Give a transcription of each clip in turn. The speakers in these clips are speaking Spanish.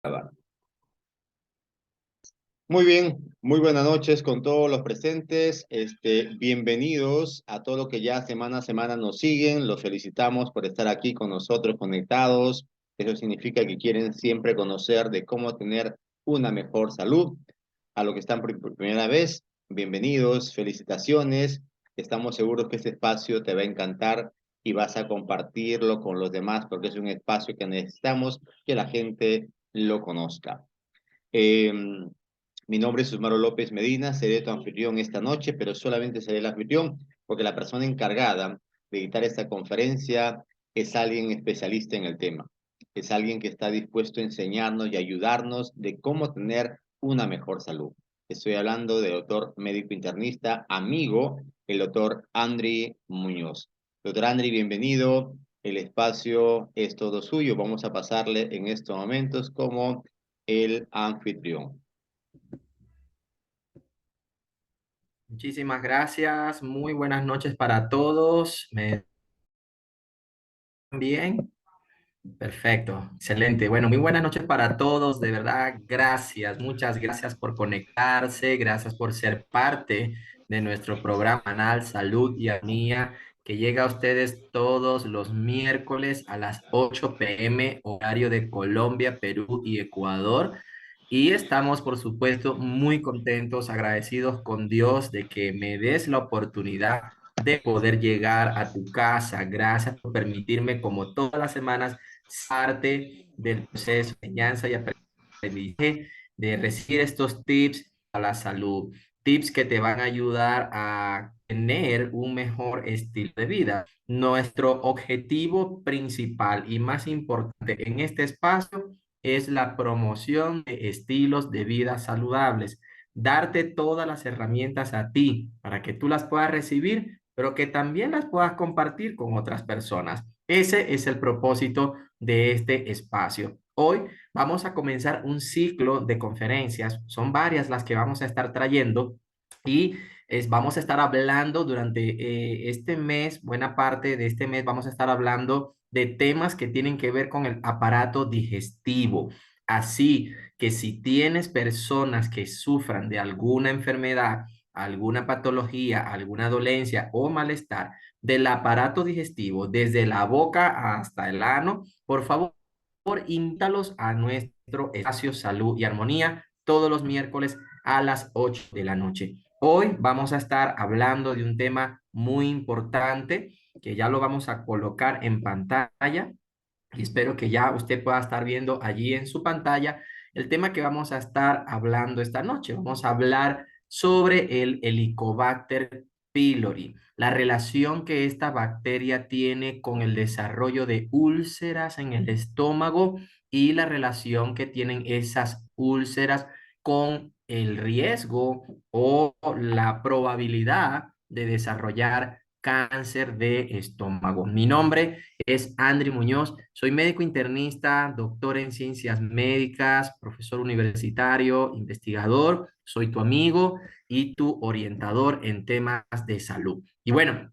grabar. Muy bien, muy buenas noches con todos los presentes. Bienvenidos a todos los que ya semana a semana nos siguen. Los felicitamos por estar aquí con nosotros conectados. Eso significa que quieren siempre conocer de cómo tener una mejor salud. A los que están por primera vez, bienvenidos, felicitaciones. Estamos seguros que este espacio te va a encantar y vas a compartirlo con los demás porque es un espacio que necesitamos que la gente lo conozca. Eh, Mi nombre es Usmaro López Medina, seré tu anfitrión esta noche, pero solamente seré el anfitrión porque la persona encargada de editar esta conferencia es alguien especialista en el tema. Es alguien que está dispuesto a enseñarnos y ayudarnos de cómo tener una mejor salud. Estoy hablando del doctor médico internista, amigo, el doctor Andri Muñoz. Doctor Andri, bienvenido. El espacio es todo suyo. Vamos a pasarle en estos momentos como el anfitrión. Muchísimas gracias. Muy buenas noches para todos. ¿Me bien? Perfecto, excelente. Bueno, muy buenas noches para todos. De verdad, gracias. Muchas gracias por conectarse. Gracias por ser parte de nuestro programa Anal Salud y Armonía, que llega a ustedes todos los miércoles a las 8 p.m. horario de Colombia, Perú y Ecuador. Y estamos, por supuesto, muy contentos, agradecidos con Dios de que me des la oportunidad de poder llegar a tu casa. Gracias por permitirme, como todas las semanas, parte del proceso de enseñanza y aprendizaje, de recibir estos tips a la salud, tips que te van a ayudar a tener un mejor estilo de vida. Nuestro objetivo principal y más importante en este espacio es la promoción de estilos de vida saludables, darte todas las herramientas a ti para que tú las puedas recibir, pero que también las puedas compartir con otras personas. Ese es el propósito de este espacio. Hoy vamos a comenzar un ciclo de conferencias, son varias las que vamos a estar trayendo y vamos a estar hablando durante este mes, buena parte de este mes vamos a estar hablando de temas que tienen que ver con el aparato digestivo. Así que si tienes personas que sufran de alguna enfermedad, alguna patología, alguna dolencia o malestar del aparato digestivo, desde la boca hasta el ano, por favor, invítalos a nuestro espacio Salud y Armonía todos los miércoles a las 8 de la noche. Hoy vamos a estar hablando de un tema muy importante que ya lo vamos a colocar en pantalla y espero que ya usted pueda estar viendo allí en su pantalla el tema que vamos a estar hablando esta noche. Vamos a hablar sobre el Helicobacter pylori, la relación que esta bacteria tiene con el desarrollo de úlceras en el estómago y la relación que tienen esas úlceras con el riesgo o la probabilidad de desarrollar cáncer de estómago. Mi nombre es Andri Muñoz, soy médico internista, doctor en ciencias médicas, profesor universitario, investigador, soy tu amigo y tu orientador en temas de salud. Y bueno,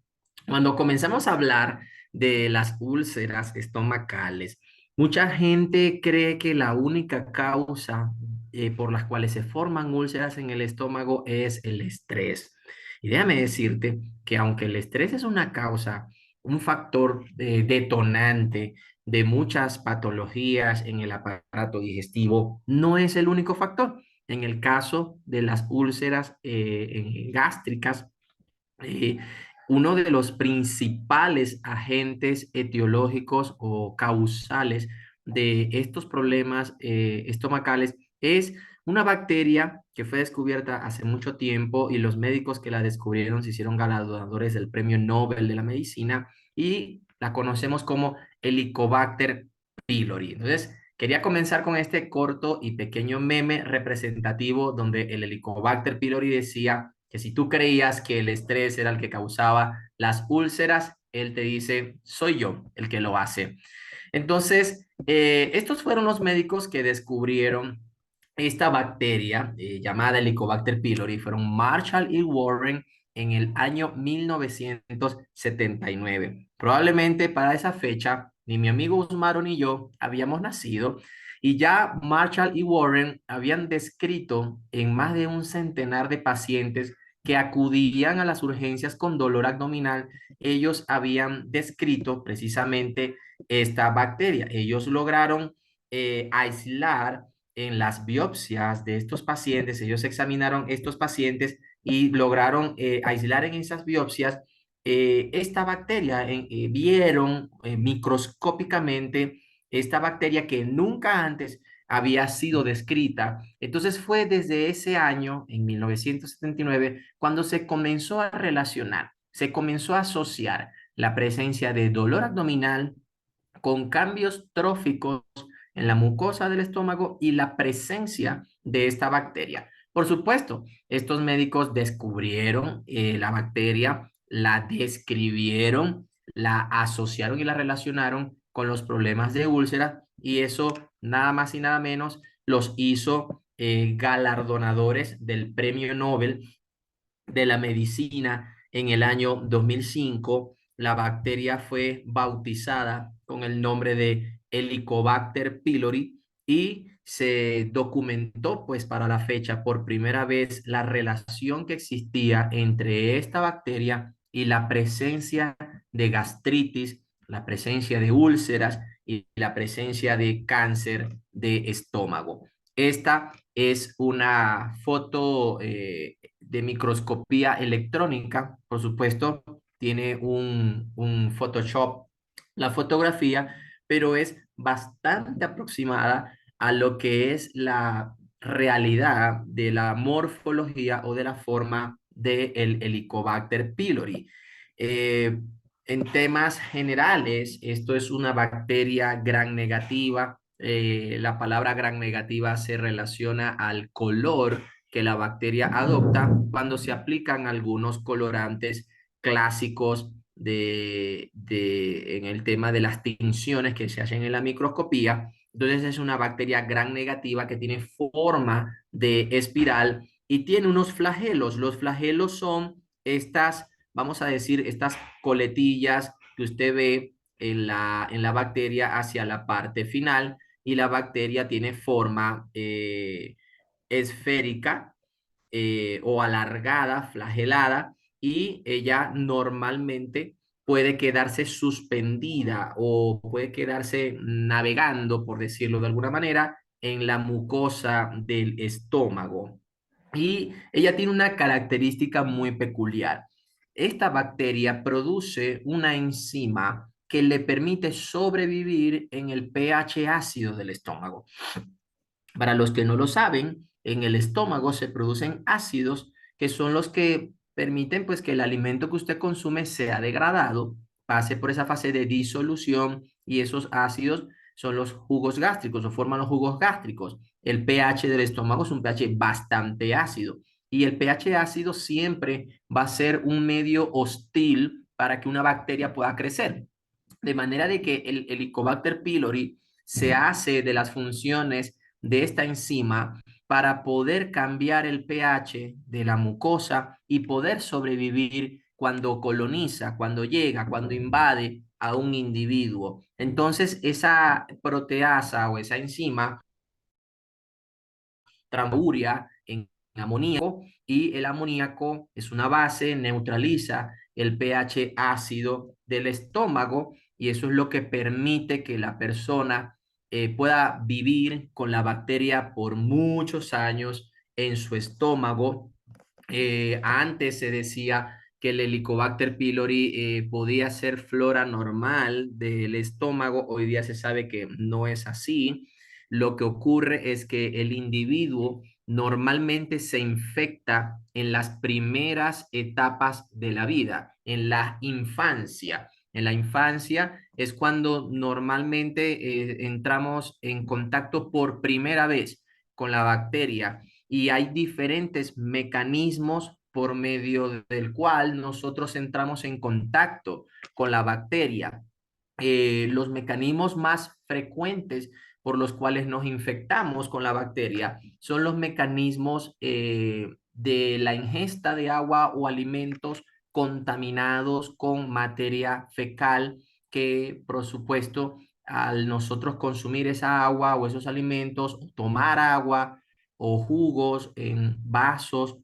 cuando comenzamos a hablar de las úlceras estomacales, mucha gente cree que la única causa por las cuales se forman úlceras en el estómago es el estrés. Y déjame decirte que aunque el estrés es una causa, un factor detonante de muchas patologías en el aparato digestivo, no es el único factor. En el caso de las úlceras gástricas, eh, uno de los principales agentes etiológicos o causales de estos problemas estomacales es una bacteria que fue descubierta hace mucho tiempo y los médicos que la descubrieron se hicieron ganadores del Premio Nobel de la Medicina y la conocemos como Helicobacter pylori. Entonces, quería comenzar con este corto y pequeño meme representativo donde el Helicobacter pylori decía que si tú creías que el estrés era el que causaba las úlceras, él te dice, soy yo el que lo hace. Entonces, estos fueron los médicos que descubrieron esta bacteria llamada Helicobacter pylori, fueron Marshall y Warren en el año 1979. Probablemente para esa fecha ni mi amigo Usmaro ni yo habíamos nacido Y ya Marshall y Warren habían descrito en más de un centenar de pacientes que acudían a las urgencias con dolor abdominal, ellos habían descrito precisamente esta bacteria. Ellos lograron aislar en las biopsias de estos pacientes, ellos examinaron estos pacientes y lograron aislar en esas biopsias esta bacteria, vieron microscópicamente esta bacteria que nunca antes había sido descrita. Entonces fue desde ese año, en 1979, cuando se comenzó a relacionar, se comenzó a asociar la presencia de dolor abdominal con cambios tróficos en la mucosa del estómago y la presencia de esta bacteria. Por supuesto, estos médicos descubrieron la bacteria, la describieron, la asociaron y la relacionaron con los problemas de úlcera y eso nada más y nada menos los hizo galardonadores del Premio Nobel de la Medicina en el año 2005. La bacteria fue bautizada con el nombre de Helicobacter pylori y se documentó pues para la fecha por primera vez la relación que existía entre esta bacteria y la presencia de gastritis, la presencia de úlceras y la presencia de cáncer de estómago. Esta es una foto de microscopía electrónica, por supuesto, tiene un Photoshop la fotografía, pero es bastante aproximada a lo que es la realidad de la morfología o de la forma del Helicobacter pylori. Eh, en temas generales, esto es una bacteria gram negativa. La palabra gram negativa se relaciona al color que la bacteria adopta cuando se aplican algunos colorantes clásicos en el tema de las tinciones que se hacen en la microscopía. Entonces es una bacteria gram negativa que tiene forma de espiral y tiene unos flagelos. Los flagelos son estas, vamos a decir, estas coletillas que usted ve en la bacteria hacia la parte final y la bacteria tiene forma esférica o alargada, flagelada, y ella normalmente puede quedarse suspendida o puede quedarse navegando, por decirlo de alguna manera, en la mucosa del estómago. Y ella tiene una característica muy peculiar. Esta bacteria produce una enzima que le permite sobrevivir en el pH ácido del estómago. Para los que no lo saben, en el estómago se producen ácidos que son los que permiten pues que el alimento que usted consume sea degradado, pase por esa fase de disolución y esos ácidos son los jugos gástricos o forman los jugos gástricos. El pH del estómago es un pH bastante ácido y el pH ácido siempre va a ser un medio hostil para que una bacteria pueda crecer. De manera de que el Helicobacter pylori se hace de las funciones de esta enzima para poder cambiar el pH de la mucosa y poder sobrevivir cuando coloniza, cuando llega, cuando invade a un individuo. Entonces, esa proteasa o esa enzima transuria en amoníaco y el amoníaco es una base, neutraliza el pH ácido del estómago y eso es lo que permite que la persona pueda vivir con la bacteria por muchos años en su estómago. Antes se decía que el Helicobacter pylori podía ser flora normal del estómago, hoy día se sabe que no es así. Lo que ocurre es que el individuo normalmente se infecta en las primeras etapas de la vida, en la infancia. En la infancia es cuando normalmente entramos en contacto por primera vez con la bacteria y hay diferentes mecanismos por medio del cual nosotros entramos en contacto con la bacteria. Los mecanismos más frecuentes por los cuales nos infectamos con la bacteria son los mecanismos de la ingesta de agua o alimentos contaminados con materia fecal que, por supuesto, al nosotros consumir esa agua o esos alimentos, o tomar agua o jugos en vasos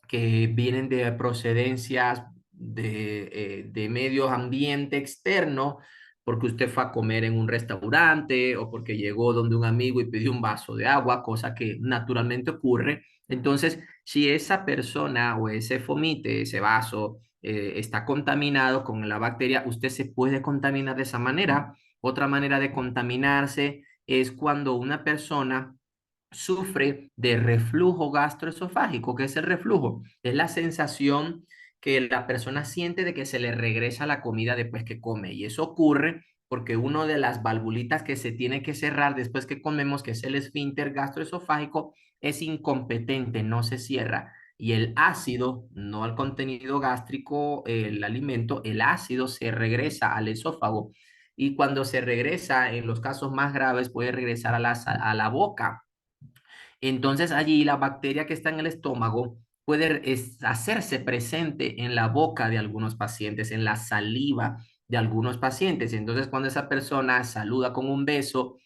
que vienen de procedencias de medio ambiente externo, porque usted fue a comer en un restaurante o porque llegó donde un amigo y pidió un vaso de agua, cosa que naturalmente ocurre. Entonces, si esa persona o ese fomite, ese vaso, está contaminado con la bacteria, usted se puede contaminar de esa manera. Otra manera de contaminarse es cuando una persona sufre de reflujo gastroesofágico. ¿Qué es el reflujo? Es la sensación que la persona siente de que se le regresa la comida después que come. Y eso ocurre porque una de las valvulitas que se tiene que cerrar después que comemos, que es el esfínter gastroesofágico, es incompetente, no se cierra. Y el ácido, no al contenido gástrico, el alimento, el ácido se regresa al esófago. Y cuando se regresa, en los casos más graves, puede regresar a la boca. Entonces allí la bacteria que está en el estómago puede hacerse presente en la boca de algunos pacientes, en la saliva de algunos pacientes. Entonces cuando esa persona saluda con un beso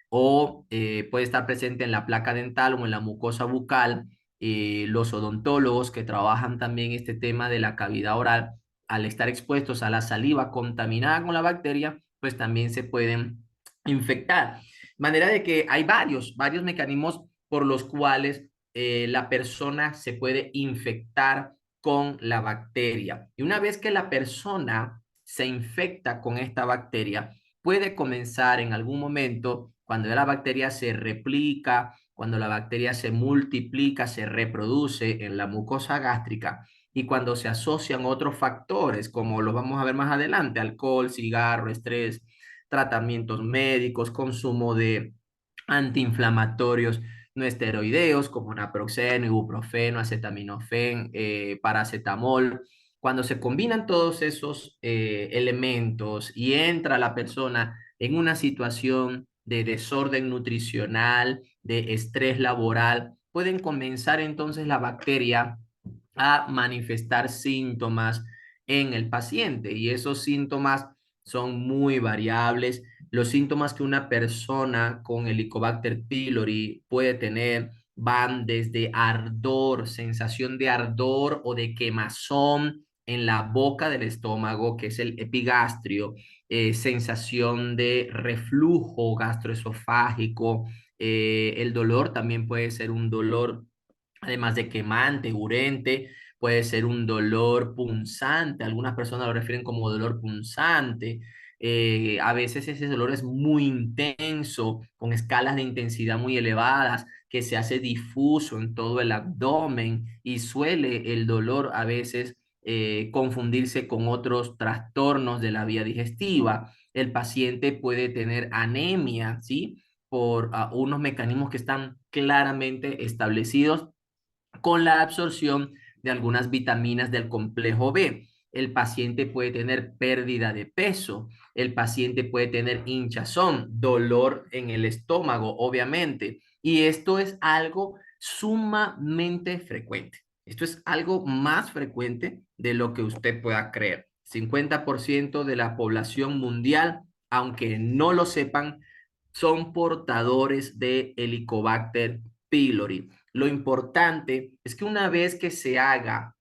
o puede estar presente en la placa dental o en la mucosa bucal, los odontólogos que trabajan también este tema de la cavidad oral, al estar expuestos a la saliva contaminada con la bacteria, pues también se pueden infectar. De manera de que hay varios mecanismos por los cuales la persona se puede infectar con la bacteria. Y una vez que la persona se infecta con esta bacteria, puede comenzar en algún momento, cuando ya la bacteria se replica, cuando la bacteria se multiplica, se reproduce en la mucosa gástrica y cuando se asocian otros factores, como los vamos a ver más adelante, alcohol, cigarro, estrés, tratamientos médicos, consumo de antiinflamatorios no esteroideos como naproxeno, ibuprofeno, acetaminofén, paracetamol. Cuando se combinan todos esos elementos y entra la persona en una situación de desorden nutricional, de estrés laboral, pueden comenzar entonces la bacteria a manifestar síntomas en el paciente y esos síntomas son muy variables. Los síntomas que una persona con Helicobacter pylori puede tener van desde ardor, sensación de ardor o de quemazón en la boca del estómago, que es el epigastrio, sensación de reflujo gastroesofágico, el dolor también puede ser un dolor, además de quemante, urente, puede ser un dolor punzante, algunas personas lo refieren como dolor punzante. A veces ese dolor es muy intenso, con escalas de intensidad muy elevadas, que se hace difuso en todo el abdomen y suele el dolor a veces confundirse con otros trastornos de la vía digestiva. El paciente puede tener anemia, ¿sí? Por unos mecanismos que están claramente establecidos con la absorción de algunas vitaminas del complejo B. El paciente puede tener pérdida de peso, el paciente puede tener hinchazón, dolor en el estómago, obviamente. Y esto es algo sumamente frecuente. Esto es algo más frecuente de lo que usted pueda creer. 50% de la población mundial, aunque no lo sepan, son portadores de Helicobacter pylori. Lo importante es que una vez que se haga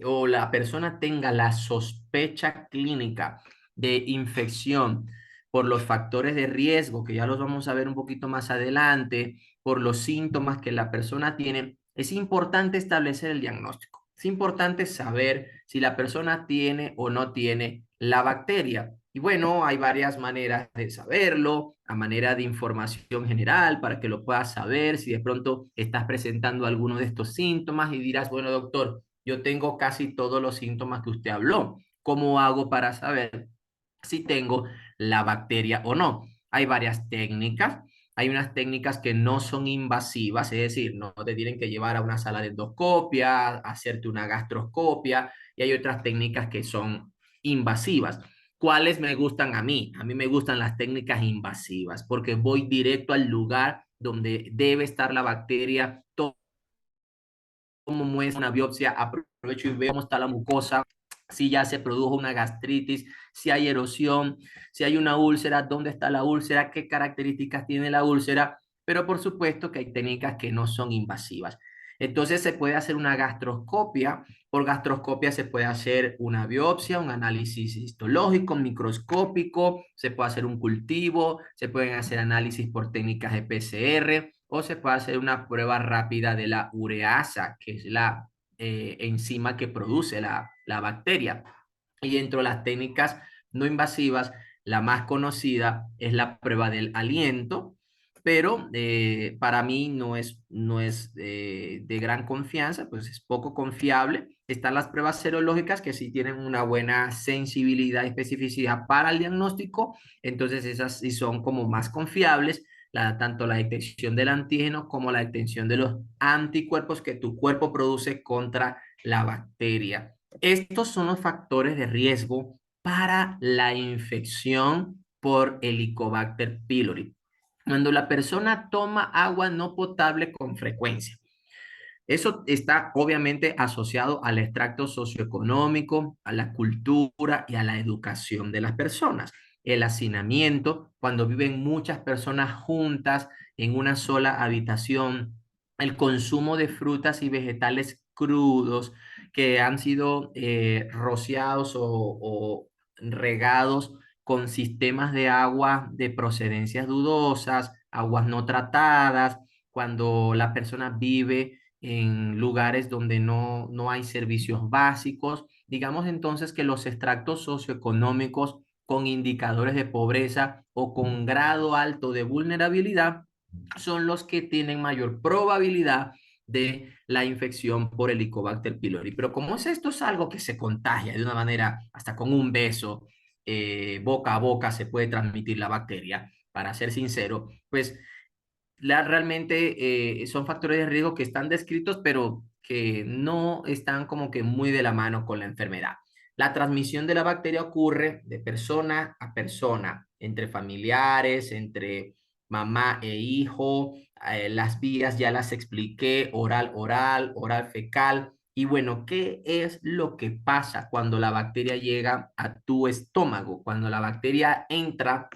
o la persona tenga la sospecha clínica de infección por los factores de riesgo, que ya los vamos a ver un poquito más adelante, por los síntomas que la persona tiene, es importante establecer el diagnóstico. Es importante saber si la persona tiene o no tiene la bacteria. Y bueno, hay varias maneras de saberlo, a manera de información general para que lo puedas saber si de pronto estás presentando alguno de estos síntomas y dirás, bueno, doctor, yo tengo casi todos los síntomas que usted habló. ¿Cómo hago para saber si tengo la bacteria o no? Hay varias técnicas. Hay unas técnicas que no son invasivas, es decir, no te tienen que llevar a una sala de endoscopia, hacerte una gastroscopia, y hay otras técnicas que son invasivas. ¿Cuáles me gustan a mí? A mí me gustan las técnicas invasivas porque voy directo al lugar donde debe estar la bacteria, tomo muestra, una biopsia, aprovecho y veo cómo está la mucosa, si ya se produjo una gastritis, si hay erosión, si hay una úlcera, dónde está la úlcera, qué características tiene la úlcera, pero por supuesto que hay técnicas que no son invasivas. Entonces se puede hacer una gastroscopia. Por gastroscopia se puede hacer una biopsia, un análisis histológico, microscópico, se puede hacer un cultivo, se pueden hacer análisis por técnicas de PCR o se puede hacer una prueba rápida de la ureasa, que es la enzima que produce la bacteria. Y dentro de las técnicas no invasivas, la más conocida es la prueba del aliento, pero para mí no es de gran confianza, pues es poco confiable. Están las pruebas serológicas que sí tienen una buena sensibilidad y especificidad para el diagnóstico, entonces esas sí son como más confiables, tanto la detección del antígeno como la detección de los anticuerpos que tu cuerpo produce contra la bacteria. Estos son los factores de riesgo para la infección por Helicobacter pylori. Cuando la persona toma agua no potable con frecuencia. Eso está obviamente asociado al extracto socioeconómico, a la cultura y a la educación de las personas. El hacinamiento, cuando viven muchas personas juntas en una sola habitación, el consumo de frutas y vegetales crudos que han sido rociados o regados con sistemas de agua de procedencias dudosas, aguas no tratadas, cuando la persona vive en lugares donde no hay servicios básicos. Digamos entonces que los extractos socioeconómicos con indicadores de pobreza o con grado alto de vulnerabilidad son los que tienen mayor probabilidad de la infección por Helicobacter pylori. Pero como esto es algo que se contagia de una manera, hasta con un beso, boca a boca se puede transmitir la bacteria, para ser sincero, pues realmente son factores de riesgo que están descritos, pero que no están como que muy de la mano con la enfermedad. La transmisión de la bacteria ocurre de persona a persona, entre familiares, entre mamá e hijo. Las vías ya las expliqué: oral, oral, oral fecal. Y bueno, ¿qué es lo que pasa cuando la bacteria llega a tu estómago? Cuando la bacteria entra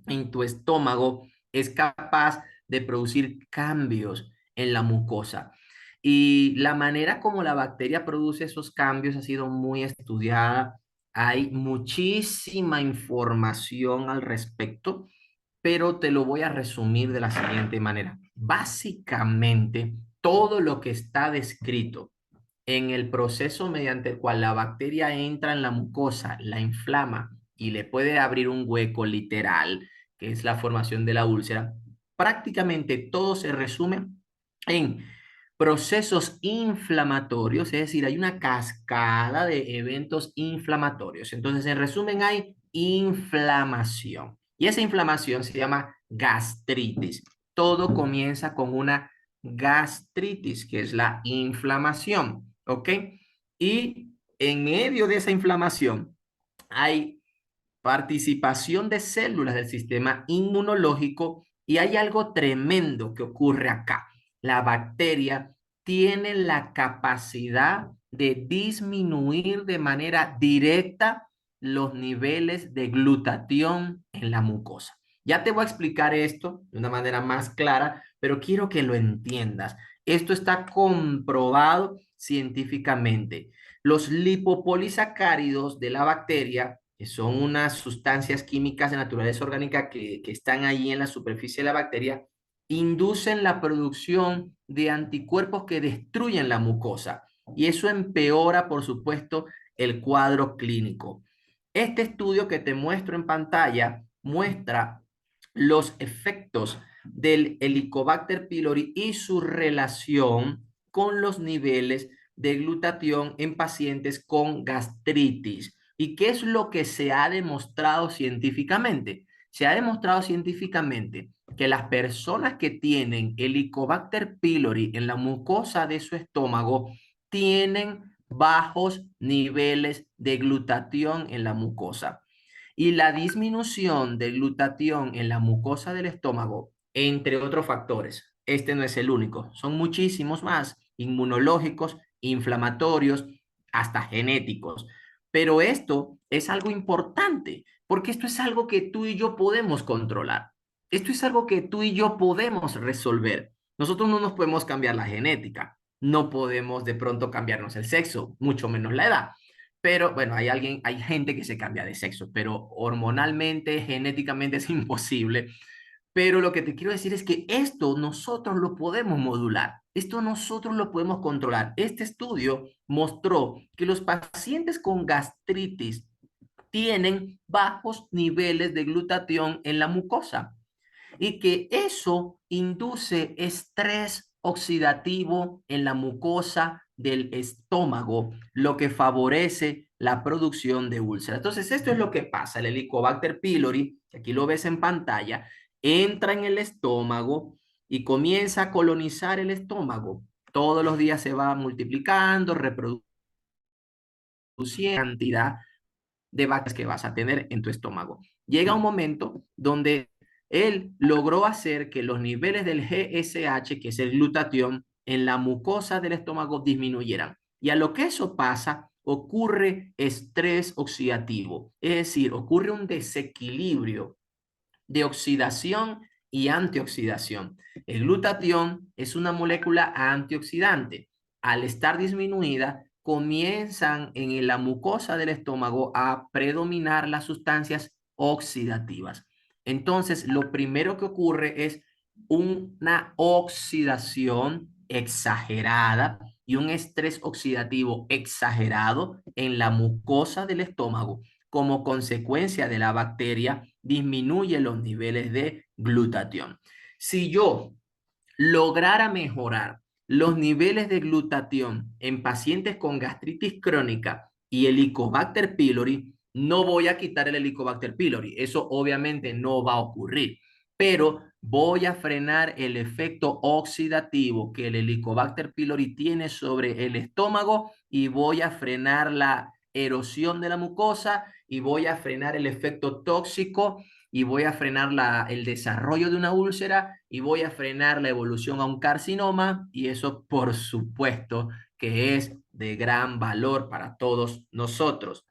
en tu estómago, es capaz de producir cambios en la mucosa. Y la manera como la bacteria produce esos cambios ha sido muy estudiada. Hay muchísima información al respecto, pero te lo voy a resumir de la siguiente manera. Básicamente, todo lo que está descrito en el proceso mediante el cual la bacteria entra en la mucosa, la inflama y le puede abrir un hueco literal, que es la formación de la úlcera, prácticamente todo se resume en procesos inflamatorios, es decir, hay una cascada de eventos inflamatorios. Entonces, en resumen, hay inflamación. Y esa inflamación se llama gastritis. Todo comienza con una gastritis, que es la inflamación, ¿ok? Y en medio de esa inflamación hay participación de células del sistema inmunológico y hay algo tremendo que ocurre acá. La bacteria tiene la capacidad de disminuir de manera directa los niveles de glutatión en la mucosa. Ya te voy a explicar esto de una manera más clara, pero quiero que lo entiendas. Esto está comprobado científicamente. Los lipopolisacáridos de la bacteria, que son unas sustancias químicas de naturaleza orgánica que están ahí en la superficie de la bacteria, inducen la producción de anticuerpos que destruyen la mucosa. Y eso empeora, por supuesto, el cuadro clínico. Este estudio que te muestro en pantalla muestra los efectos del Helicobacter pylori y su relación con los niveles de glutatión en pacientes con gastritis. ¿Y qué es lo que se ha demostrado científicamente? Se ha demostrado científicamente que las personas que tienen Helicobacter pylori en la mucosa de su estómago tienen bajos niveles de glutatión en la mucosa. Y la disminución de glutatión en la mucosa del estómago, entre otros factores, este no es el único, son muchísimos más, inmunológicos, inflamatorios, hasta genéticos. Pero esto es algo importante, porque esto es algo que tú y yo podemos controlar. Esto es algo que tú y yo podemos resolver. Nosotros no nos podemos cambiar la genética, no podemos de pronto cambiarnos el sexo, mucho menos la edad. Pero bueno, hay gente que se cambia de sexo, pero hormonalmente, genéticamente es imposible. Pero lo que te quiero decir es que esto nosotros lo podemos modular, esto nosotros lo podemos controlar. Este estudio mostró que los pacientes con gastritis tienen bajos niveles de glutatión en la mucosa y que eso induce estrés oxidativo en la mucosa del estómago, lo que favorece la producción de úlceras. Entonces, esto es lo que pasa. El Helicobacter pylori, que aquí lo ves en pantalla, entra en el estómago y comienza a colonizar el estómago. Todos los días se va multiplicando, reproduciendo cantidad de bacterias que vas a tener en tu estómago. Llega un momento donde él logró hacer que los niveles del GSH, que es el glutatión, en la mucosa del estómago disminuyeran. Y a lo que eso pasa, ocurre estrés oxidativo, es decir, ocurre un desequilibrio de oxidación y antioxidación. El glutatión es una molécula antioxidante. Al estar disminuida, comienzan en la mucosa del estómago a predominar las sustancias oxidativas. Entonces, lo primero que ocurre es una oxidación exagerada y un estrés oxidativo exagerado en la mucosa del estómago. Como consecuencia de la bacteria, disminuye los niveles de glutatión. Si yo lograra mejorar los niveles de glutatión en pacientes con gastritis crónica y Helicobacter pylori, no voy a quitar el Helicobacter pylori. Eso obviamente no va a ocurrir, pero voy a frenar el efecto oxidativo que el Helicobacter pylori tiene sobre el estómago y voy a frenar la erosión de la mucosa y voy a frenar el efecto tóxico y voy a frenar el desarrollo de una úlcera y voy a frenar la evolución a un carcinoma y eso por supuesto que es de gran valor para todos nosotros.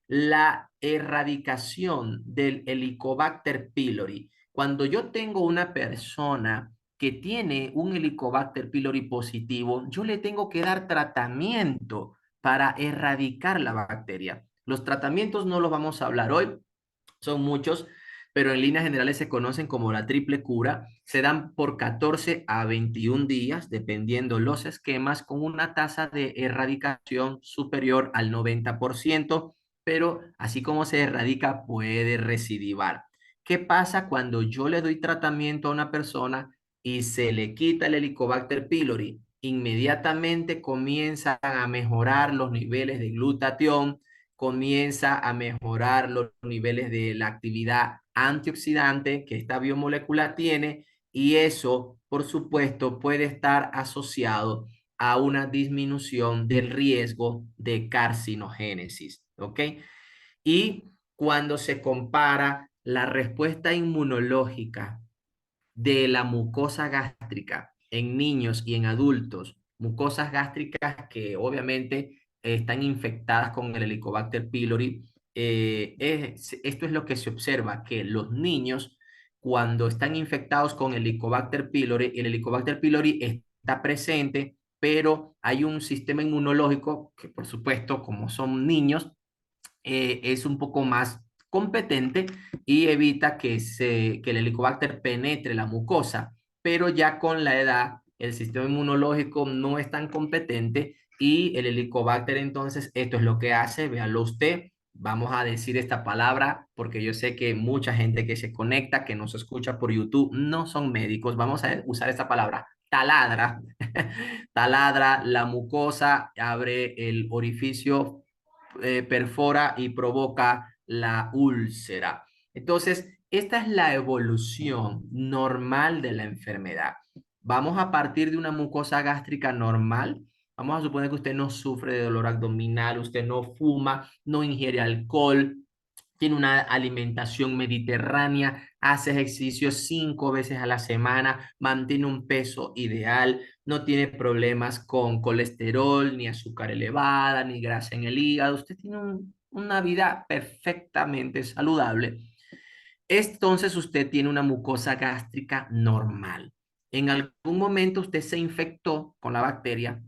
La erradicación del Helicobacter pylori. Cuando yo tengo una persona que tiene un Helicobacter pylori positivo, yo le tengo que dar tratamiento para erradicar la bacteria. Los tratamientos no los vamos a hablar hoy, son muchos, pero en líneas generales se conocen como la triple cura. Se dan por 14 a 21 días, dependiendo los esquemas, con una tasa de erradicación superior al 90%, pero así como se erradica, puede recidivar. ¿Qué pasa cuando yo le doy tratamiento a una persona y se le quita el Helicobacter pylori? Inmediatamente comienzan a mejorar los niveles de glutatión, comienza a mejorar los niveles de la actividad antioxidante que esta biomolécula tiene y eso, por supuesto, puede estar asociado a una disminución del riesgo de carcinogénesis, ¿ok? Y cuando se compara la respuesta inmunológica de la mucosa gástrica en niños y en adultos, mucosas gástricas que obviamente están infectadas con el Helicobacter pylori. Esto es lo que se observa, que los niños cuando están infectados con Helicobacter pylori, el Helicobacter pylori está presente, pero hay un sistema inmunológico que por supuesto, como son niños, es un poco más competente y evita que el helicobacter penetre la mucosa, pero ya con la edad el sistema inmunológico no es tan competente y el helicobacter entonces esto es lo que hace, véalo usted, vamos a decir esta palabra porque yo sé que mucha gente que se conecta, que nos escucha por YouTube, no son médicos, vamos a usar esta palabra, taladra, taladra la mucosa, abre el orificio, perfora y provoca la úlcera. Entonces, esta es la evolución normal de la enfermedad. Vamos a partir de una mucosa gástrica normal. Vamos a suponer que usted no sufre de dolor abdominal, usted no fuma, no ingiere alcohol, tiene una alimentación mediterránea, hace ejercicio 5 veces a la semana, mantiene un peso ideal, no tiene problemas con colesterol, ni azúcar elevada, ni grasa en el hígado. Usted tiene una vida perfectamente saludable, entonces usted tiene una mucosa gástrica normal. En algún momento usted se infectó con la bacteria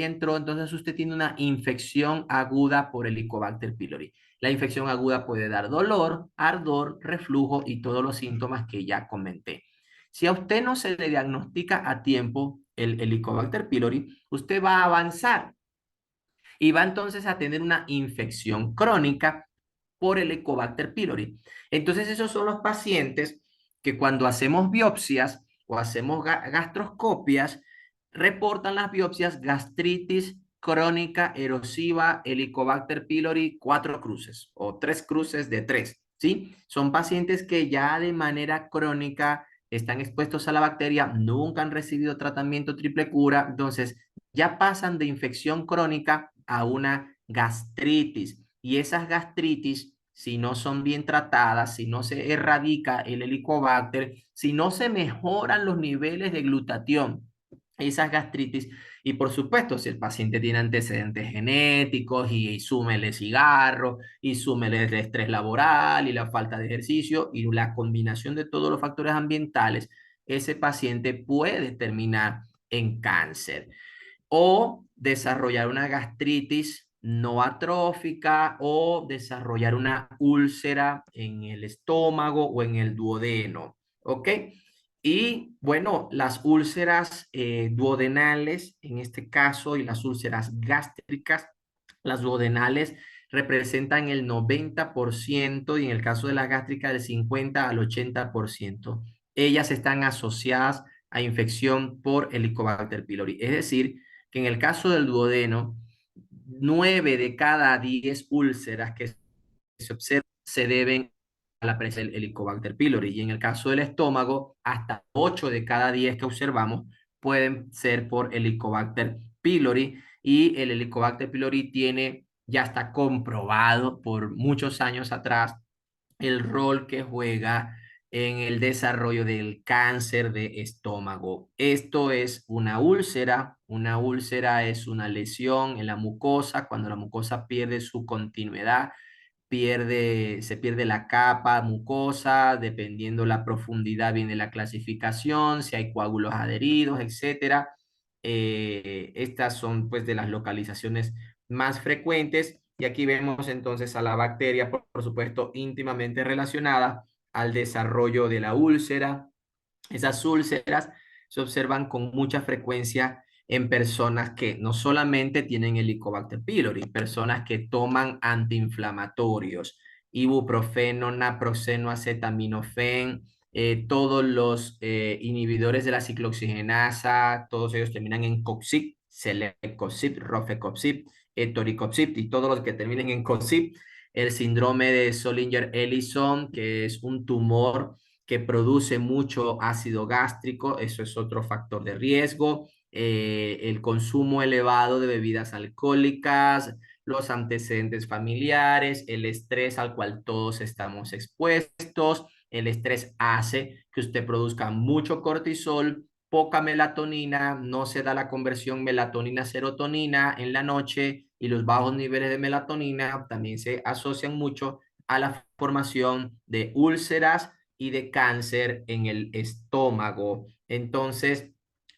entró, entonces usted tiene una infección aguda por Helicobacter pylori. La infección aguda puede dar dolor, ardor, reflujo y todos los síntomas que ya comenté. Si a usted no se le diagnostica a tiempo el Helicobacter pylori, usted va a avanzar y va entonces a tener una infección crónica por el Helicobacter pylori. Entonces esos son los pacientes que cuando hacemos biopsias o hacemos gastroscopias, reportan las biopsias gastritis crónica erosiva Helicobacter pylori 4 cruces o 3 cruces de 3, ¿sí? Son pacientes que ya de manera crónica están expuestos a la bacteria, nunca han recibido tratamiento triple cura, entonces ya pasan de infección crónica a una gastritis. Y esas gastritis, si no son bien tratadas, si no se erradica el helicobacter, si no se mejoran los niveles de glutatión, esas gastritis, y por supuesto, si el paciente tiene antecedentes genéticos y súmele cigarro, y súmele el estrés laboral y la falta de ejercicio y la combinación de todos los factores ambientales, ese paciente puede terminar en cáncer o desarrollar una gastritis no atrófica o desarrollar una úlcera en el estómago o en el duodeno, ¿ok? Y bueno, las úlceras duodenales, en este caso, y las úlceras gástricas, las duodenales representan el 90% y en el caso de la gástrica del 50 al 80%. Ellas están asociadas a infección por Helicobacter pylori. Es decir, que en el caso del duodeno, 9 de cada 10 úlceras que se observan se deben a la presencia del Helicobacter pylori. Y en el caso del estómago, hasta 8 de cada 10 que observamos pueden ser por Helicobacter pylori. Y el Helicobacter pylori ya está comprobado por muchos años atrás el rol que juega en el desarrollo del cáncer de estómago. Esto es una úlcera. Una úlcera es una lesión en la mucosa. Cuando la mucosa pierde su continuidad, se pierde la capa mucosa, dependiendo la profundidad viene la clasificación, si hay coágulos adheridos, etcétera. Estas son pues de las localizaciones más frecuentes y aquí vemos entonces a la bacteria, por supuesto, íntimamente relacionada al desarrollo de la úlcera. Esas úlceras se observan con mucha frecuencia en personas que no solamente tienen Helicobacter pylori, personas que toman antiinflamatorios, ibuprofeno, naproxeno, acetaminofén, todos los inhibidores de la ciclooxigenasa, todos ellos terminan en coxib, celecoxib, rofecoxib, etoricoxib y todos los que terminen en coxib. El síndrome de Zollinger-Ellison, que es un tumor que produce mucho ácido gástrico, eso es otro factor de riesgo. El consumo elevado de bebidas alcohólicas, los antecedentes familiares, el estrés al cual todos estamos expuestos. El estrés hace que usted produzca mucho cortisol, poca melatonina, no se da la conversión melatonina-serotonina en la noche y los bajos niveles de melatonina también se asocian mucho a la formación de úlceras y de cáncer en el estómago. Entonces,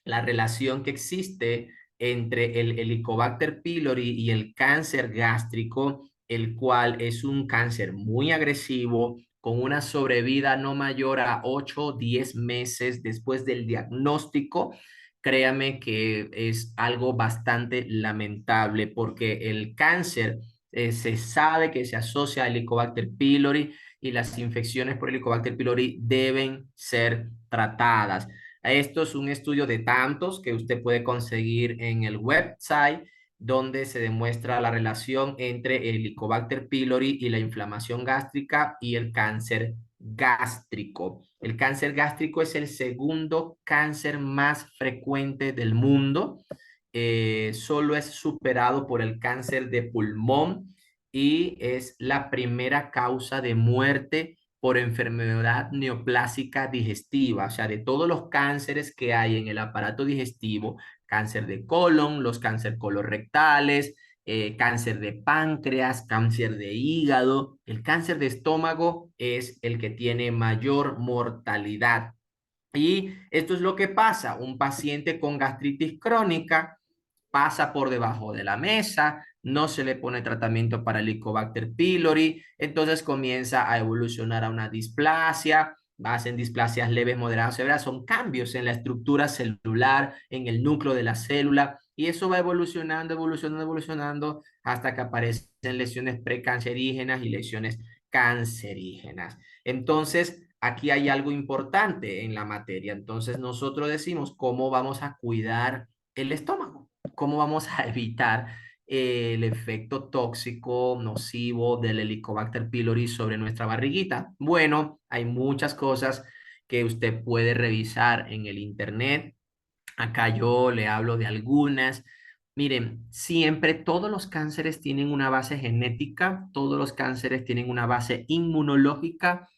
la relación que existe entre el Helicobacter pylori y el cáncer gástrico, el cual es un cáncer muy agresivo, con una sobrevida no mayor a 8 o 10 meses después del diagnóstico, créame que es algo bastante lamentable porque el cáncer se sabe que se asocia al Helicobacter pylori y las infecciones por Helicobacter pylori deben ser tratadas. Esto es un estudio de tantos que usted puede conseguir en el website donde se demuestra la relación entre el Helicobacter pylori y la inflamación gástrica y el cáncer gástrico. El cáncer gástrico es el segundo cáncer más frecuente del mundo. Solo es superado por el cáncer de pulmón y es la primera causa de muerte por enfermedad neoplásica digestiva, o sea, de todos los cánceres que hay en el aparato digestivo, cáncer de colon, los cáncer colorectales, cáncer de páncreas, cáncer de hígado. El cáncer de estómago es el que tiene mayor mortalidad. Y esto es lo que pasa. Un paciente con gastritis crónica pasa por debajo de la mesa, no se le pone tratamiento para el Helicobacter pylori, entonces comienza a evolucionar a una displasia, hacen displasias leves, moderadas, severas, son cambios en la estructura celular, en el núcleo de la célula, y eso va evolucionando, evolucionando, evolucionando, hasta que aparecen lesiones precancerígenas y lesiones cancerígenas. Entonces, aquí hay algo importante en la materia. Entonces, nosotros decimos cómo vamos a cuidar el estómago, cómo vamos a evitar el efecto tóxico, nocivo del Helicobacter pylori sobre nuestra barriguita. Bueno, hay muchas cosas que usted puede revisar en el internet. Acá yo le hablo de algunas. Miren, siempre todos los cánceres tienen una base genética, todos los cánceres tienen una base inmunológica.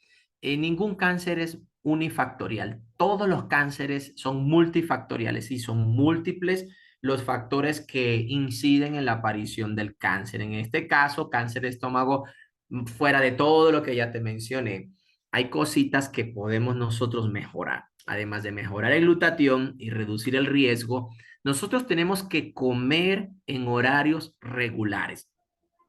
Ningún cáncer es unifactorial. Todos los cánceres son multifactoriales y son múltiples los factores que inciden en la aparición del cáncer. En este caso, cáncer de estómago, fuera de todo lo que ya te mencioné, hay cositas que podemos nosotros mejorar. Además de mejorar el glutatión y reducir el riesgo, nosotros tenemos que comer en horarios regulares,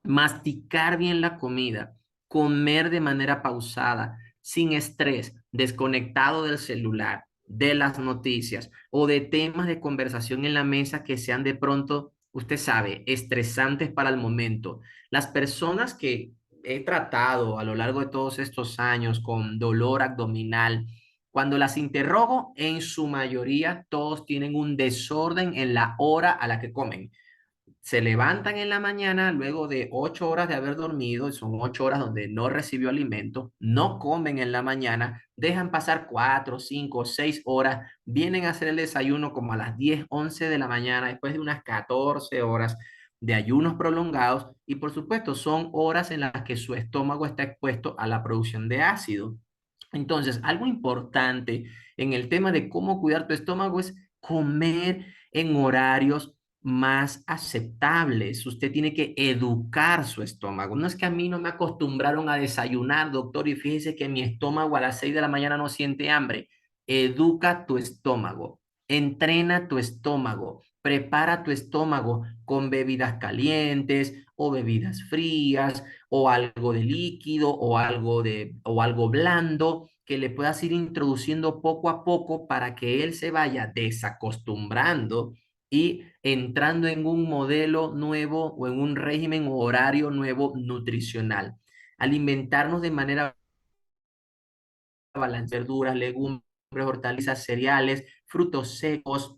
masticar bien la comida, comer de manera pausada, sin estrés, desconectado del celular, de las noticias o de temas de conversación en la mesa que sean de pronto, usted sabe, estresantes para el momento. Las personas que he tratado a lo largo de todos estos años con dolor abdominal, cuando las interrogo, en su mayoría todos tienen un desorden en la hora a la que comen. Se levantan en la mañana luego de 8 horas de haber dormido, y son 8 horas donde no recibió alimento, no comen en la mañana, dejan pasar 4, 5, 6 horas, vienen a hacer el desayuno como a las 10, 11 de la mañana, después de unas 14 horas de ayunos prolongados, y por supuesto son horas en las que su estómago está expuesto a la producción de ácido. Entonces, algo importante en el tema de cómo cuidar tu estómago es comer en horarios más aceptables. Usted tiene que educar su estómago. No es que a mí no me acostumbraron a desayunar, doctor, y fíjese que mi estómago a las 6 de la mañana no siente hambre. Educa tu estómago, entrena tu estómago, prepara tu estómago con bebidas calientes o bebidas frías o algo de líquido o algo blando que le puedas ir introduciendo poco a poco para que él se vaya desacostumbrando y entrando en un modelo nuevo o en un régimen o horario nuevo nutricional. Alimentarnos de manera balanceada, verduras, legumbres, hortalizas, cereales, frutos secos,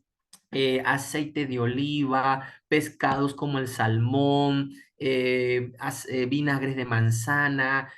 aceite de oliva, pescados como el salmón, vinagres de manzana,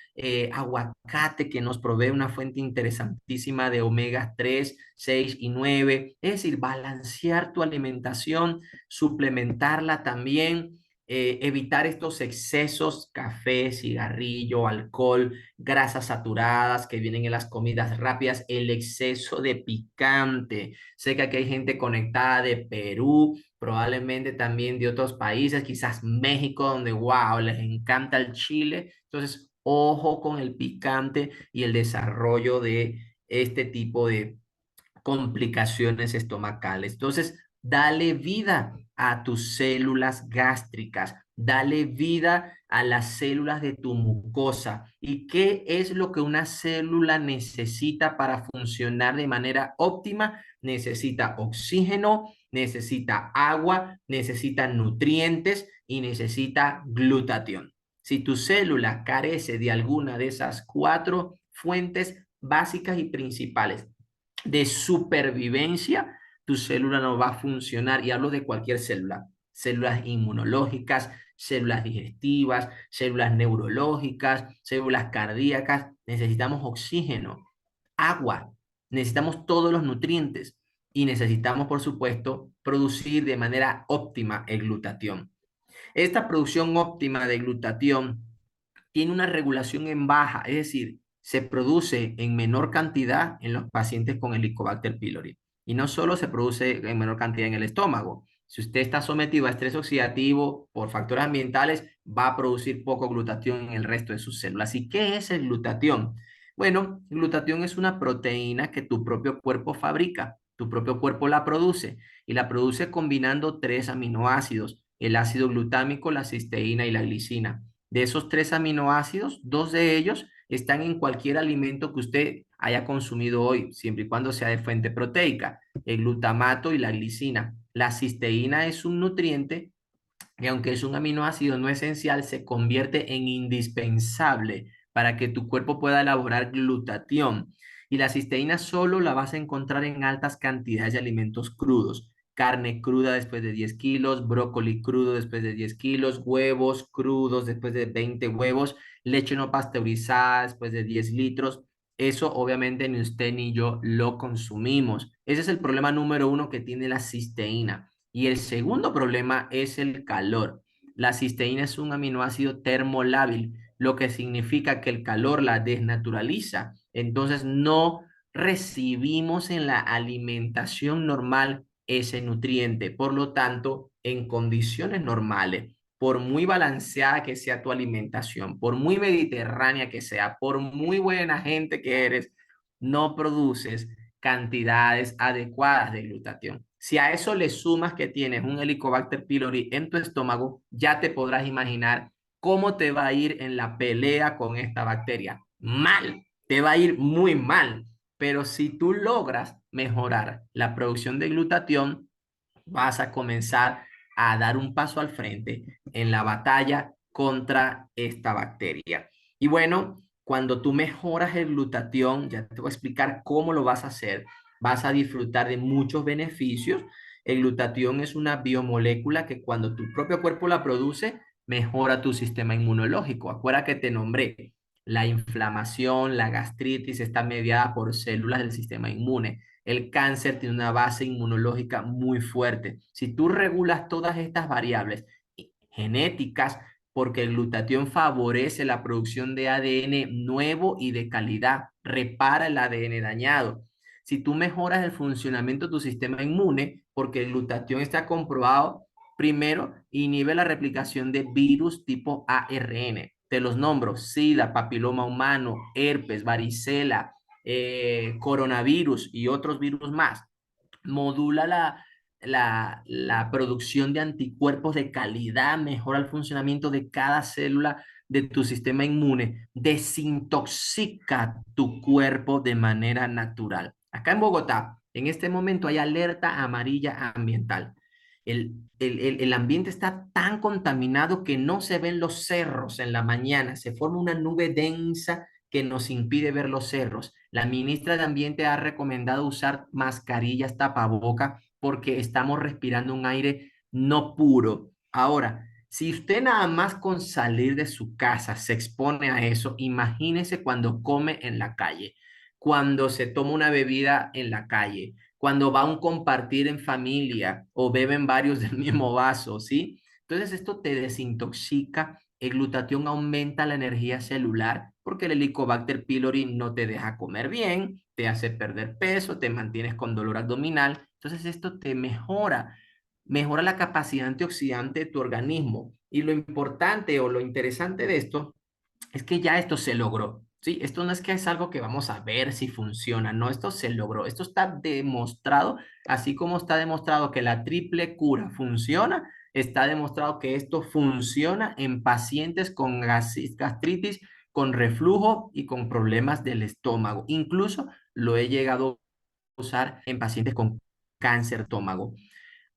aguacate que nos provee una fuente interesantísima de omega 3, 6 y 9. Es decir, balancear tu alimentación, suplementarla también, evitar estos excesos, café, cigarrillo, alcohol, grasas saturadas que vienen en las comidas rápidas, el exceso de picante. Sé que aquí hay gente conectada de Perú, probablemente también de otros países, quizás México, donde, wow, les encanta el chile. Entonces, ojo con el picante y el desarrollo de este tipo de complicaciones estomacales. Entonces, dale vida a tus células gástricas, dale vida a las células de tu mucosa. ¿Y qué es lo que una célula necesita para funcionar de manera óptima? Necesita oxígeno, necesita agua, necesita nutrientes y necesita glutatión. Si tu célula carece de alguna de esas cuatro fuentes básicas y principales de supervivencia, tu célula no va a funcionar. Y hablo de cualquier célula, células inmunológicas, células digestivas, células neurológicas, células cardíacas. Necesitamos oxígeno, agua, necesitamos todos los nutrientes y necesitamos, por supuesto, producir de manera óptima el glutatión. Esta producción óptima de glutatión tiene una regulación en baja, es decir, se produce en menor cantidad en los pacientes con Helicobacter pylori. Y no solo se produce en menor cantidad en el estómago, Si usted está sometido a estrés oxidativo por factores ambientales, va a producir poco glutatión en el resto de sus células. ¿Y qué es el glutatión? Bueno, glutatión es una proteína que tu propio cuerpo fabrica, tu propio cuerpo la produce y la produce combinando tres aminoácidos, el ácido glutámico, la cisteína y la glicina. De esos tres aminoácidos, dos de ellos están en cualquier alimento que usted haya consumido hoy, siempre y cuando sea de fuente proteica, el glutamato y la glicina. La cisteína es un nutriente que aunque es un aminoácido no esencial, se convierte en indispensable para que tu cuerpo pueda elaborar glutatión. Y la cisteína solo la vas a encontrar en altas cantidades de alimentos crudos. Carne cruda después de 10 kilos, brócoli crudo después de 10 kilos, huevos crudos después de 20 huevos, leche no pasteurizada después de 10 litros. Eso obviamente ni usted ni yo lo consumimos. Ese es el problema número uno que tiene la cisteína. Y el segundo problema es el calor. La cisteína es un aminoácido termolábil, lo que significa que el calor la desnaturaliza. Entonces no recibimos en la alimentación normal ese nutriente. Por lo tanto, en condiciones normales, por muy balanceada que sea tu alimentación, por muy mediterránea que sea, por muy buena gente que eres, no produces cantidades adecuadas de glutatión. Si a eso le sumas que tienes un Helicobacter pylori en tu estómago, ya te podrás imaginar cómo te va a ir en la pelea con esta bacteria. Mal, te va a ir muy mal. Pero si tú logras mejorar la producción de glutatión, vas a comenzar a dar un paso al frente en la batalla contra esta bacteria. Y bueno, cuando tú mejoras el glutatión, ya te voy a explicar cómo lo vas a hacer, vas a disfrutar de muchos beneficios. El glutatión es una biomolécula que cuando tu propio cuerpo la produce, mejora tu sistema inmunológico. Acuérdate que te nombré, la inflamación, la gastritis está mediada por células del sistema inmune. El cáncer tiene una base inmunológica muy fuerte. Si tú regulas todas estas variables genéticas, porque el glutatión favorece la producción de ADN nuevo y de calidad, repara el ADN dañado. Si tú mejoras el funcionamiento de tu sistema inmune, porque el glutatión está comprobado, primero, inhibe la replicación de virus tipo ARN. Te los nombro: SIDA, papiloma humano, herpes, varicela, coronavirus y otros virus más. Modula la producción de anticuerpos de calidad, mejora el funcionamiento de cada célula de tu sistema inmune, desintoxica tu cuerpo de manera natural. Acá en Bogotá, en este momento hay alerta amarilla ambiental. El ambiente está tan contaminado que no se ven los cerros en la mañana, se forma una nube densa que nos impide ver los cerros. La ministra de Ambiente ha recomendado usar mascarillas tapaboca porque estamos respirando un aire no puro. Ahora, si usted nada más con salir de su casa se expone a eso, imagínese cuando come en la calle, cuando se toma una bebida en la calle, cuando va a un compartir en familia o beben varios del mismo vaso, ¿sí? Entonces esto te desintoxica. El glutatión aumenta la energía celular porque el Helicobacter pylori no te deja comer bien, te hace perder peso, te mantienes con dolor abdominal. Entonces esto te mejora la capacidad antioxidante de tu organismo. Y lo importante o lo interesante de esto es que ya esto se logró. Sí, esto no es que es algo que vamos a ver si funciona, no, esto se logró, esto está demostrado, así como está demostrado que la triple cura funciona, está demostrado que esto funciona en pacientes con gastritis, con reflujo y con problemas del estómago. Incluso lo he llegado a usar en pacientes con cáncer de estómago.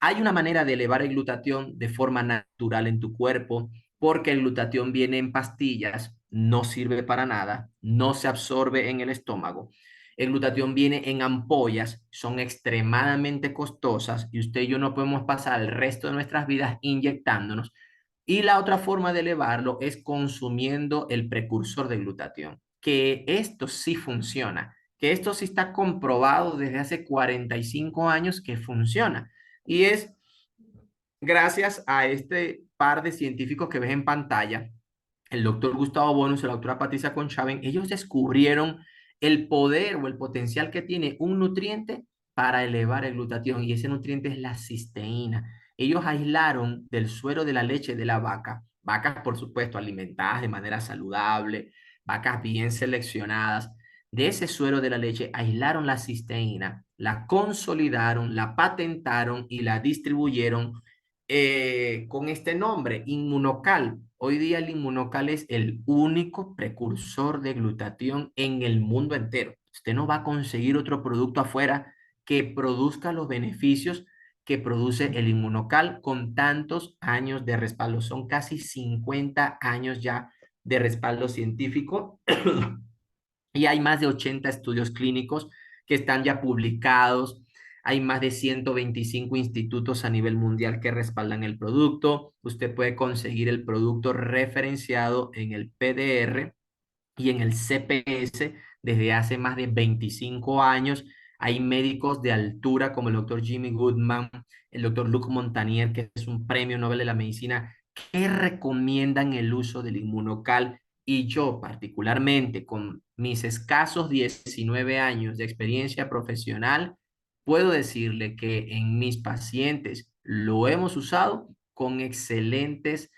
Hay una manera de elevar el glutatión de forma natural en tu cuerpo, porque el glutatión viene en pastillas, no sirve para nada, no se absorbe en el estómago. El glutatión viene en ampollas, son extremadamente costosas y usted y yo no podemos pasar el resto de nuestras vidas inyectándonos. Y la otra forma de elevarlo es consumiendo el precursor de glutatión, que esto sí funciona, que esto sí está comprobado desde hace 45 años que funciona. Y es gracias a este par de científicos que ves en pantalla, el doctor Gustavo Bonus y la doctora Patricia Conchaven. Ellos descubrieron el poder o el potencial que tiene un nutriente para elevar el glutatión, y ese nutriente es la cisteína. Ellos aislaron del suero de la leche de la vaca, vacas por supuesto alimentadas de manera saludable, vacas bien seleccionadas, de ese suero de la leche aislaron la cisteína, la consolidaron, la patentaron y la distribuyeron con este nombre, Inmunocal. Hoy día el Inmunocal es el único precursor de glutatión en el mundo entero. Usted no va a conseguir otro producto afuera que produzca los beneficios que produce el Inmunocal con tantos años de respaldo. Son casi 50 años ya de respaldo científico y hay más de 80 estudios clínicos que están ya publicados. Hay más de 125 institutos a nivel mundial que respaldan el producto. Usted puede conseguir el producto referenciado en el PDR y en el CPS desde hace más de 25 años. Hay médicos de altura como el doctor Jimmy Goodman, el doctor Luc Montagnier, que es un premio Nobel de la medicina, que recomiendan el uso del inmunocal. Y yo particularmente, con mis escasos 19 años de experiencia profesional, puedo decirle que en mis pacientes lo hemos usado con excelentes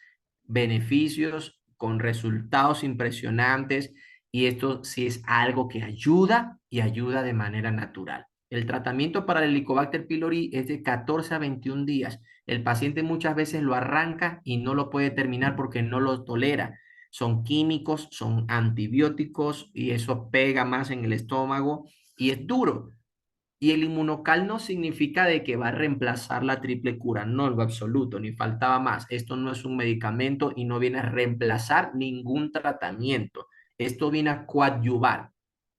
beneficios, con resultados impresionantes, y esto sí es algo que ayuda y ayuda de manera natural. El tratamiento para el Helicobacter pylori es de 14 a 21 días. El paciente muchas veces lo arranca y no lo puede terminar porque no lo tolera. Son químicos, son antibióticos y eso pega más en el estómago y es duro. Y el inmunocal no significa de que va a reemplazar la triple cura, no en lo absoluto, ni faltaba más. Esto no es un medicamento y no viene a reemplazar ningún tratamiento. Esto viene a coadyuvar,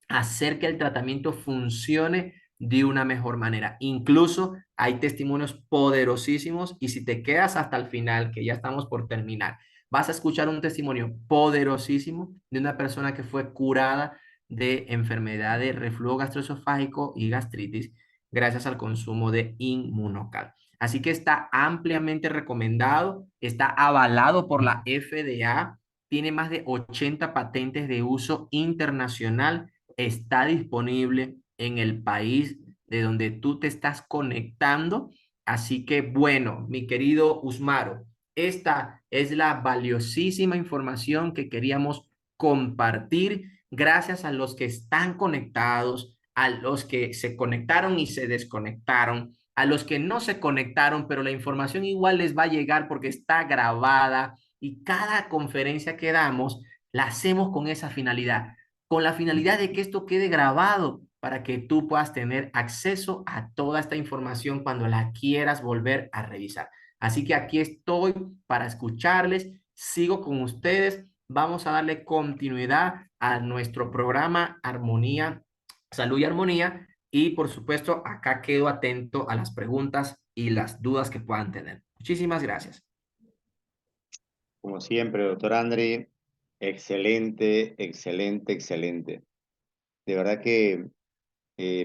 a hacer que el tratamiento funcione de una mejor manera. Incluso hay testimonios poderosísimos y si te quedas hasta el final, que ya estamos por terminar, vas a escuchar un testimonio poderosísimo de una persona que fue curada de enfermedad de reflujo gastroesofágico y gastritis gracias al consumo de Inmunocal. Así que está ampliamente recomendado, está avalado por la FDA, tiene más de 80 patentes de uso internacional, está disponible en el país de donde tú te estás conectando. Así que bueno, mi querido Usmaro, esta es la valiosísima información que queríamos compartir. Gracias a los que están conectados, a los que se conectaron y se desconectaron, a los que no se conectaron, pero la información igual les va a llegar porque está grabada y cada conferencia que damos la hacemos con la finalidad de que esto quede grabado para que tú puedas tener acceso a toda esta información cuando la quieras volver a revisar. Así que aquí estoy para escucharles, sigo con ustedes, vamos a darle continuidad a nuestro programa Armonía, Salud y Armonía y por supuesto acá quedo atento a las preguntas y las dudas que puedan tener. Muchísimas gracias. Como siempre, doctor Andri, excelente, excelente, excelente. De verdad que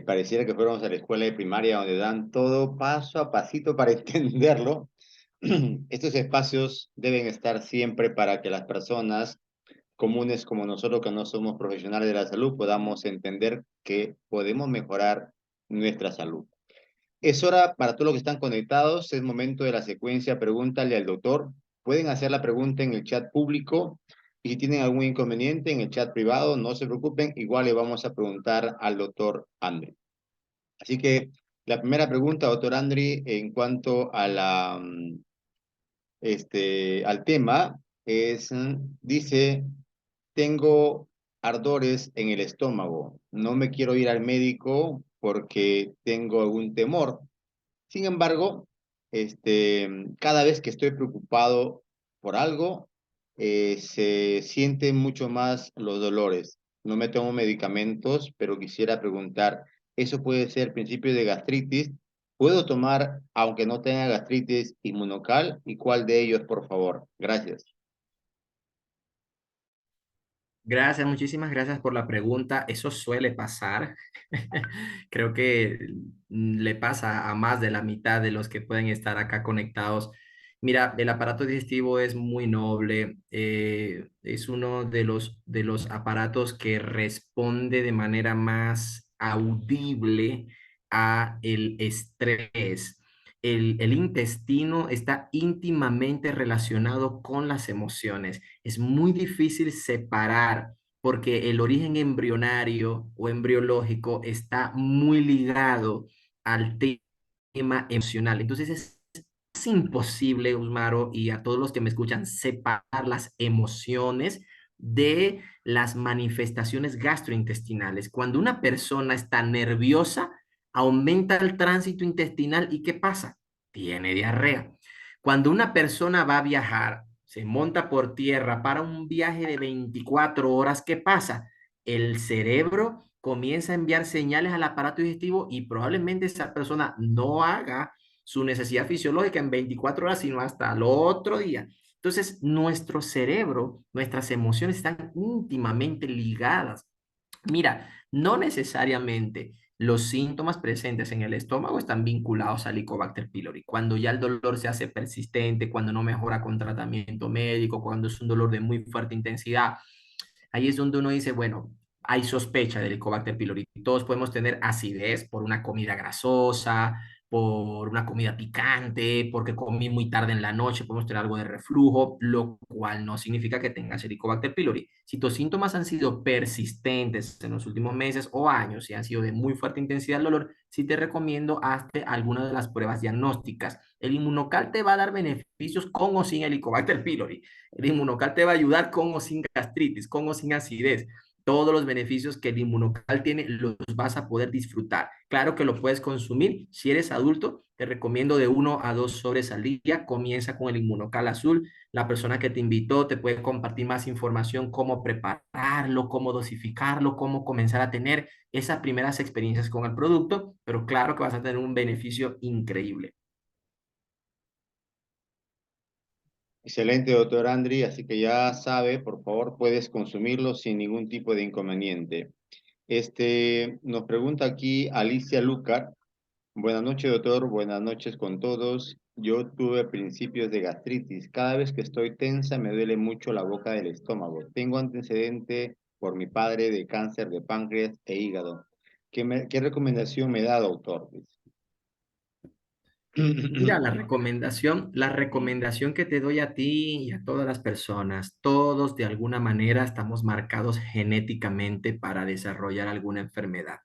pareciera que fuéramos a la escuela de primaria donde dan todo paso a pasito para entenderlo. Estos espacios deben estar siempre para que las personas comunes como nosotros que no somos profesionales de la salud podamos entender que podemos mejorar nuestra salud. Es hora para todos los que están conectados, es momento de la secuencia Pregúntale al doctor. Pueden hacer la pregunta en el chat público y si tienen algún inconveniente en el chat privado, no se preocupen, igual le vamos a preguntar al doctor Andri. Así que la primera pregunta, doctor Andri, en cuanto a al tema, dice, tengo ardores en el estómago, no me quiero ir al médico porque tengo algún temor. Sin embargo, cada vez que estoy preocupado por algo, se sienten mucho más los dolores. No me tomo medicamentos, pero quisiera preguntar, ¿eso puede ser principio de gastritis? ¿Puedo tomar, aunque no tenga gastritis, inmunocal? ¿Y cuál de ellos, por favor? Gracias. Gracias, muchísimas gracias por la pregunta. Eso suele pasar. Creo que le pasa a más de la mitad de los que pueden estar acá conectados. Mira, el aparato digestivo es muy noble. Es uno de los aparatos que responde de manera más audible a el estrés. el intestino está íntimamente relacionado con las emociones. Es muy difícil separar porque el origen embrionario o embriológico está muy ligado al tema emocional. Entonces es imposible, Usmaro, y a todos los que me escuchan, separar las emociones de las manifestaciones gastrointestinales. Cuando una persona está nerviosa, aumenta el tránsito intestinal y ¿qué pasa? Tiene diarrea. Cuando una persona va a viajar, se monta por tierra para un viaje de 24 horas, ¿qué pasa? El cerebro comienza a enviar señales al aparato digestivo y probablemente esa persona no haga su necesidad fisiológica en 24 horas, sino hasta el otro día. Entonces, nuestro cerebro, nuestras emociones están íntimamente ligadas. Mira, no necesariamente los síntomas presentes en el estómago están vinculados al Helicobacter pylori. Cuando ya el dolor se hace persistente, cuando no mejora con tratamiento médico, cuando es un dolor de muy fuerte intensidad, ahí es donde uno dice, bueno, hay sospecha del Helicobacter pylori. Todos podemos tener acidez por una comida grasosa, por una comida picante, porque comí muy tarde en la noche, podemos tener algo de reflujo, lo cual no significa que tengas Helicobacter pylori. Si tus síntomas han sido persistentes en los últimos meses o años y han sido de muy fuerte intensidad el dolor, sí te recomiendo hazte alguna de las pruebas diagnósticas. El inmunocal te va a dar beneficios con o sin Helicobacter pylori. El inmunocal te va a ayudar con o sin gastritis, con o sin acidez. Todos los beneficios que el inmunocal tiene los vas a poder disfrutar. Claro que lo puedes consumir. Si eres adulto, te recomiendo de 1 a 2 sobres al día. Comienza con el inmunocal azul. La persona que te invitó te puede compartir más información, cómo prepararlo, cómo dosificarlo, cómo comenzar a tener esas primeras experiencias con el producto, pero claro que vas a tener un beneficio increíble. Excelente, doctor Andri. Así que ya sabe, por favor, puedes consumirlo sin ningún tipo de inconveniente. Nos pregunta aquí Alicia Lucar. Buenas noches, doctor. Buenas noches con todos. Yo tuve principios de gastritis. Cada vez que estoy tensa me duele mucho la boca del estómago. Tengo antecedente por mi padre de cáncer de páncreas e hígado. ¿Qué recomendación me da, doctor? Mira, la recomendación que te doy a ti y a todas las personas, todos de alguna manera estamos marcados genéticamente para desarrollar alguna enfermedad.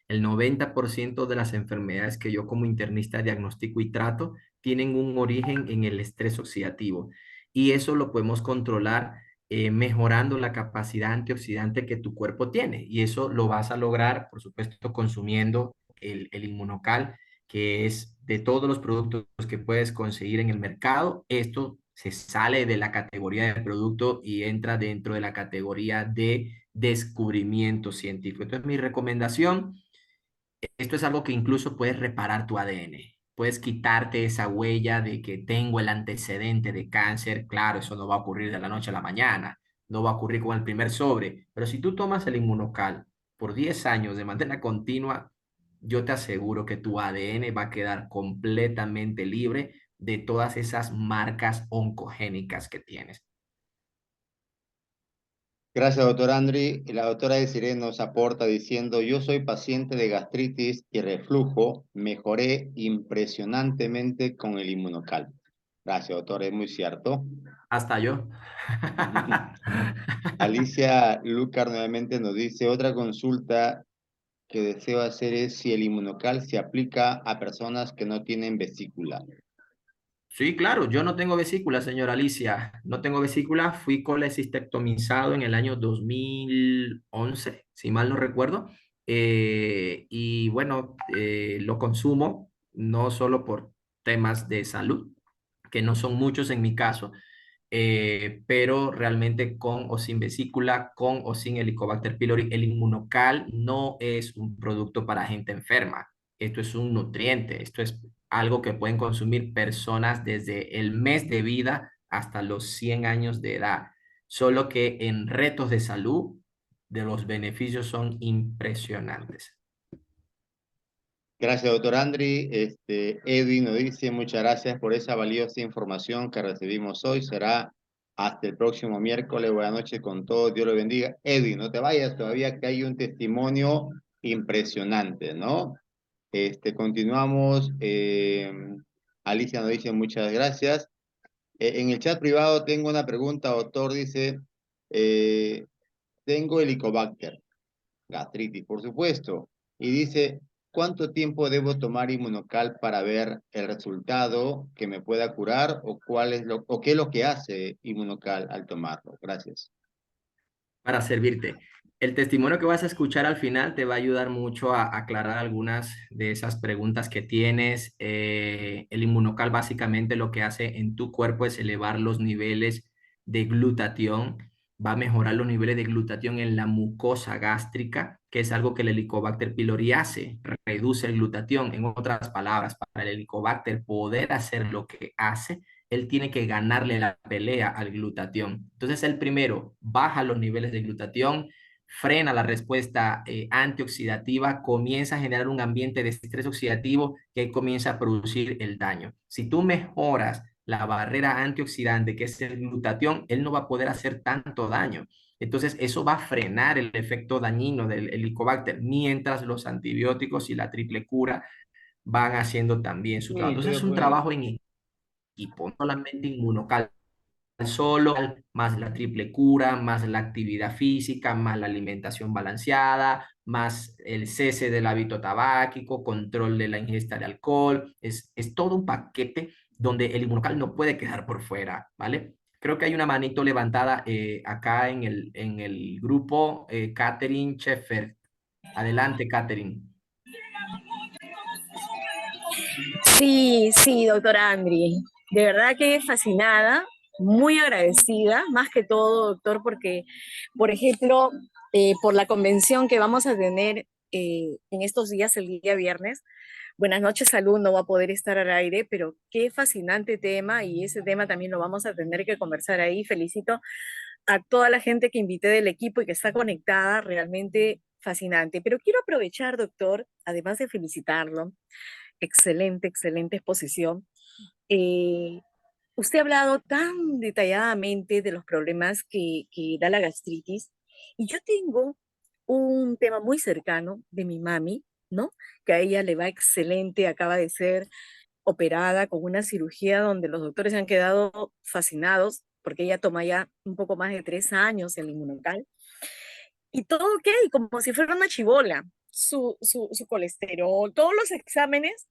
El 90% de las enfermedades que yo como internista diagnostico y trato tienen un origen en el estrés oxidativo y eso lo podemos controlar mejorando la capacidad antioxidante que tu cuerpo tiene y eso lo vas a lograr, por supuesto, consumiendo el inmunocal que es de todos los productos que puedes conseguir en el mercado. Esto se sale de la categoría de producto y entra dentro de la categoría de descubrimiento científico. Entonces, mi recomendación, esto es algo que incluso puedes reparar tu ADN. Puedes quitarte esa huella de que tengo el antecedente de cáncer. Claro, eso no va a ocurrir de la noche a la mañana, no va a ocurrir con el primer sobre, pero si tú tomas el inmunocal por 10 años de manera continua, yo te aseguro que tu ADN va a quedar completamente libre de todas esas marcas oncogénicas que tienes. Gracias, doctor Andri. Y la doctora Desiree nos aporta diciendo, yo soy paciente de gastritis y reflujo, mejoré impresionantemente con el inmunocal. Gracias, doctor, es muy cierto. Hasta yo. Alicia Lucar nuevamente nos dice, otra consulta que deseo hacer es si el inmunocal se aplica a personas que no tienen vesícula. Sí, claro, yo no tengo vesícula, señora Alicia. No tengo vesícula, fui colecistectomizado en el año 2011, si mal no recuerdo. Y bueno, lo consumo no solo por temas de salud, que no son muchos en mi caso, pero realmente con o sin vesícula, con o sin Helicobacter pylori, el inmunocal no es un producto para gente enferma. Esto es un nutriente, esto es algo que pueden consumir personas desde el mes de vida hasta los 100 años de edad. Solo que en retos de salud, de los beneficios son impresionantes. Gracias, doctor Andri. Edwin nos dice, muchas gracias por esa valiosa información que recibimos hoy. Será hasta el próximo miércoles. Buenas noches con todos. Dios lo bendiga. Edwin, no te vayas todavía, que hay un testimonio impresionante, ¿no? Continuamos. Alicia nos dice muchas gracias. En el chat privado tengo una pregunta, doctor, dice, eh, tengo Helicobacter, gastritis, por supuesto, y dice, ¿cuánto tiempo debo tomar Inmunocal para ver el resultado que me pueda curar o o qué es lo que hace Inmunocal al tomarlo? Gracias. Para servirte. El testimonio que vas a escuchar al final te va a ayudar mucho a aclarar algunas de esas preguntas que tienes. El inmunocal básicamente lo que hace en tu cuerpo es elevar los niveles de glutatión, va a mejorar los niveles de glutatión en la mucosa gástrica, que es algo que el Helicobacter pylori hace, reduce el glutatión. En otras palabras, para el Helicobacter poder hacer lo que hace, él tiene que ganarle la pelea al glutatión. Entonces, el primero baja los niveles de glutatión, frena la respuesta antioxidativa, comienza a generar un ambiente de estrés oxidativo que comienza a producir el daño. Si tú mejoras la barrera antioxidante, que es el glutatión, él no va a poder hacer tanto daño. Entonces, eso va a frenar el efecto dañino del Helicobacter, mientras los antibióticos y la triple cura van haciendo también su trabajo. Sí, Entonces, es un pues. trabajo en equipo, no solamente inmunocal solo, más la triple cura, más la actividad física, más la alimentación balanceada, más el cese del hábito tabáquico, control de la ingesta de alcohol. Es todo un paquete donde el inmunocal no puede quedar por fuera, ¿vale? Creo que hay una manito levantada acá en el grupo, Catherine Sheffer. Adelante, Catherine. Sí, sí, doctora Andri. De verdad que fascinada, muy agradecida, más que todo, doctor, porque, por ejemplo, por la convención que vamos a tener en estos días, el día viernes, Buenas noches, Salud, no va a poder estar al aire, pero qué fascinante tema y ese tema también lo vamos a tener que conversar ahí. Felicito a toda la gente que invité del equipo y que está conectada, realmente fascinante. Pero quiero aprovechar, doctor, además de felicitarlo, excelente, excelente exposición. Eh, Usted ha hablado tan detalladamente de los problemas que da la gastritis y yo tengo un tema muy cercano de mi mami, ¿no? Que a ella le va excelente, acaba de ser operada con una cirugía donde los doctores se han quedado fascinados porque ella toma ya un poco más de 3 años el inmunocal y todo ok, como si fuera una chibola, su colesterol, todos los exámenes,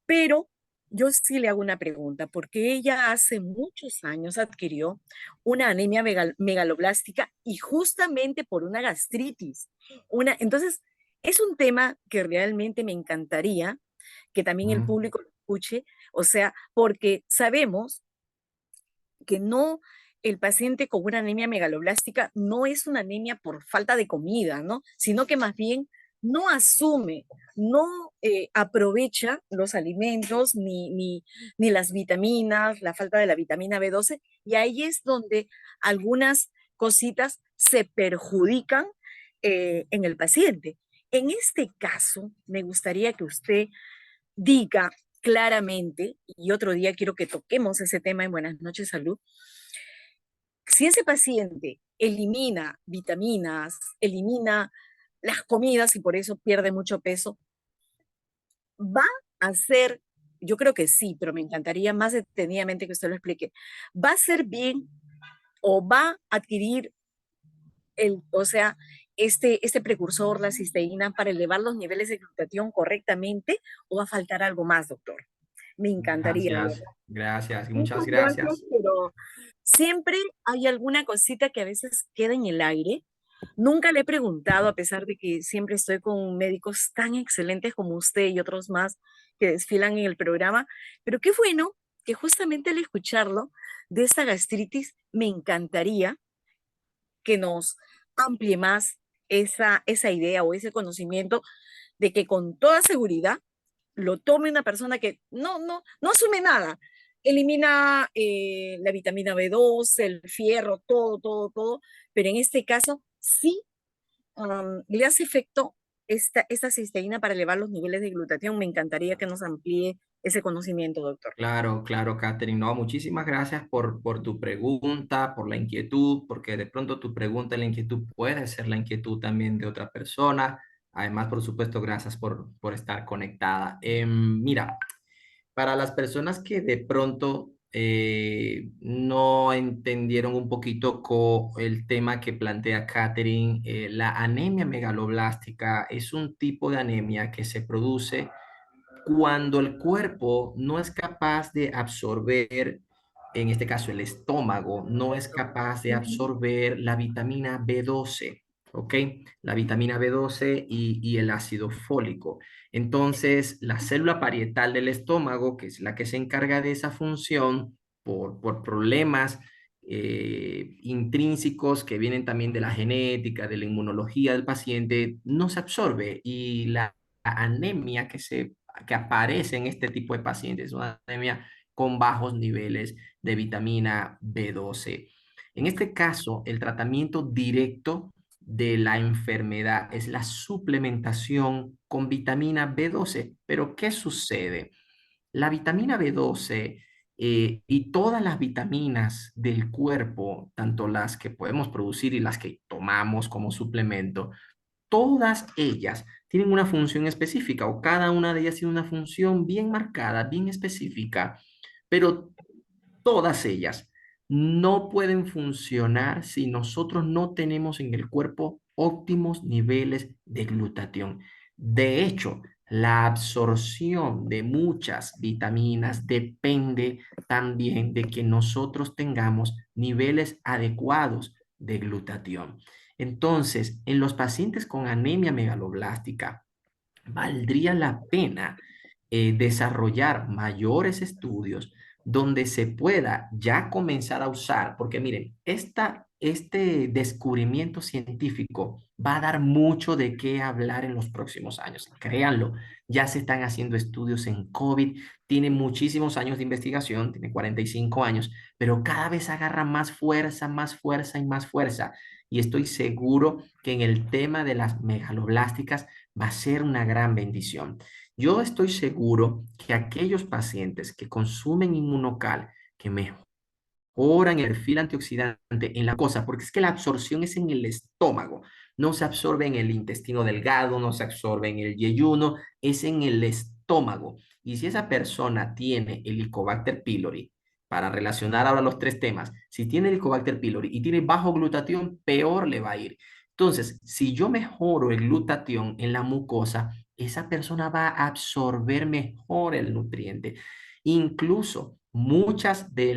pero yo sí le hago una pregunta, porque ella hace muchos años adquirió una anemia megaloblástica y justamente por una gastritis. Entonces, es un tema que realmente me encantaría que también el Mm. público lo escuche, o sea, porque sabemos que no, el paciente con una anemia megaloblástica no es una anemia por falta de comida, ¿no? Sino que más bien no asume, no aprovecha los alimentos ni las vitaminas, la falta de la vitamina B12, y ahí es donde algunas cositas se perjudican en el paciente. En este caso, me gustaría que usted diga claramente, y otro día quiero que toquemos ese tema en Buenas noches Salud, si ese paciente elimina vitaminas, elimina las comidas y por eso pierde mucho peso, va a ser, yo creo que sí, pero me encantaría más detenidamente que usted lo explique, va a ser bien o va a adquirir o sea, este precursor, la cisteína, para elevar los niveles de glutatión correctamente o va a faltar algo más, doctor. Me encantaría, de Gracias, verdad. gracias, Muchas muchas gracias, gracias. pero siempre hay alguna cosita que a veces queda en el aire. Nunca le he preguntado, a pesar de que siempre estoy con médicos tan excelentes como usted y otros más que desfilan en el programa, pero qué bueno que justamente al escucharlo de esta gastritis, me encantaría que nos amplíe más esa idea o ese conocimiento de que con toda seguridad lo tome una persona que no asume nada. Elimina la vitamina B2, el fierro, todo, todo, todo, pero en este caso sí le hace efecto esta cisteína para elevar los niveles de glutatión. Me encantaría que nos amplíe ese conocimiento, doctor. Claro, claro, Catherine. No, muchísimas gracias por tu pregunta, por la inquietud, porque de pronto tu pregunta y la inquietud puede ser la inquietud también de otra persona. Además, por supuesto, gracias por estar conectada. Mira, Para las personas que de pronto no entendieron un poquito el tema que plantea Catherine, la anemia megaloblástica es un tipo de anemia que se produce cuando el cuerpo no es capaz de absorber, en este caso el estómago, no es capaz de absorber la vitamina B12, ¿ok? La vitamina B12 y el ácido fólico. Entonces, la célula parietal del estómago, que es la que se encarga de esa función por problemas intrínsecos que vienen también de la genética, de la inmunología del paciente, no se absorbe y la anemia que aparece en este tipo de pacientes, una anemia con bajos niveles de vitamina B12. En este caso, el tratamiento directo de la enfermedad es la suplementación con vitamina B12. Pero ¿qué sucede? La vitamina B12 y todas las vitaminas del cuerpo, tanto las que podemos producir y las que tomamos como suplemento, todas ellas tienen una función específica o cada una de ellas tiene una función bien marcada, bien específica, pero todas ellas no pueden funcionar si nosotros no tenemos en el cuerpo óptimos niveles de glutatión. De hecho, la absorción de muchas vitaminas depende también de que nosotros tengamos niveles adecuados de glutatión. Entonces, en los pacientes con anemia megaloblástica, valdría la pena desarrollar mayores estudios donde se pueda ya comenzar a usar, porque miren, este descubrimiento científico va a dar mucho de qué hablar en los próximos años. Créanlo, ya se están haciendo estudios en COVID, tiene muchísimos años de investigación, tiene 45 años, pero cada vez agarra más fuerza y más fuerza. Y estoy seguro que en el tema de las megaloblásticas va a ser una gran bendición. Yo estoy seguro que aquellos pacientes que consumen inmunocal, que mejoran el perfil antioxidante en la cosa, porque es que la absorción es en el estómago, no se absorbe en el intestino delgado, no se absorbe en el yeyuno, es en el estómago. Y si esa persona tiene Helicobacter pylori, para relacionar ahora los tres temas, si tiene Helicobacter pylori y tiene bajo glutatión, peor le va a ir. Entonces, si yo mejoro el glutatión en la mucosa, esa persona va a absorber mejor el nutriente. Incluso muchas de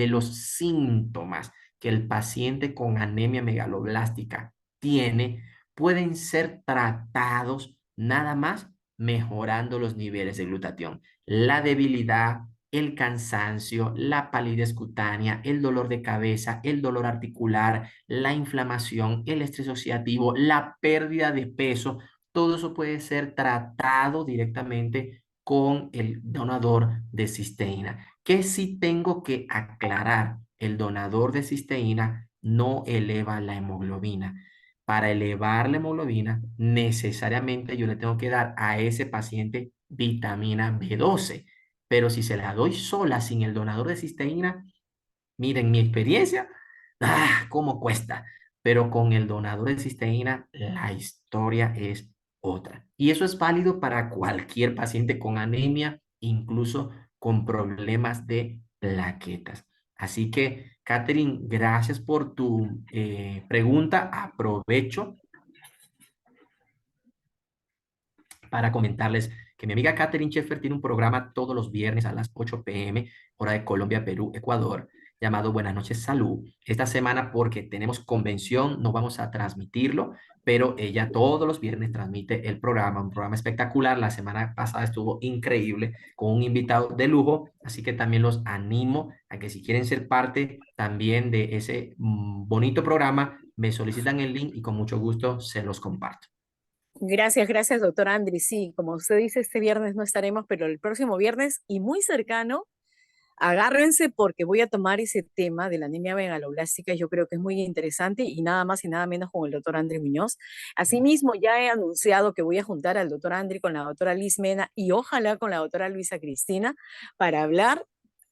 los síntomas que el paciente con anemia megaloblástica tiene pueden ser tratados nada más mejorando los niveles de glutatión. La debilidad, el cansancio, la palidez cutánea, el dolor de cabeza, el dolor articular, la inflamación, el estrés oxidativo, la pérdida de peso, todo eso puede ser tratado directamente con el donador de cisteína. Que sí tengo que aclarar, el donador de cisteína no eleva la hemoglobina. Para elevar la hemoglobina, necesariamente yo le tengo que dar a ese paciente vitamina B12. Pero si se la doy sola sin el donador de cisteína, miren mi experiencia, cómo cuesta. Pero con el donador de cisteína, la historia es otra. Y eso es válido para cualquier paciente con anemia, incluso con problemas de plaquetas. Así que, Catherine, gracias por tu pregunta. Aprovecho para comentarles que mi amiga Catherine Sheffer tiene un programa todos los viernes a las 8 p.m., hora de Colombia, Perú, Ecuador, llamado Buenas noches Salud. Esta semana, porque tenemos convención, no vamos a transmitirlo, pero ella todos los viernes transmite el programa, un programa espectacular. La semana pasada estuvo increíble con un invitado de lujo, así que también los animo a que si quieren ser parte también de ese bonito programa, me solicitan el link y con mucho gusto se los comparto. Gracias, gracias, doctor Andri. Sí, como usted dice, este viernes no estaremos, pero el próximo viernes y muy cercano, agárrense porque voy a tomar ese tema de la anemia megaloblástica. Yo creo que es muy interesante y nada más y nada menos con el doctor Andri Muñoz. Asimismo, ya he anunciado que voy a juntar al doctor Andri con la doctora Liz Mena y ojalá con la doctora Luisa Cristina para hablar,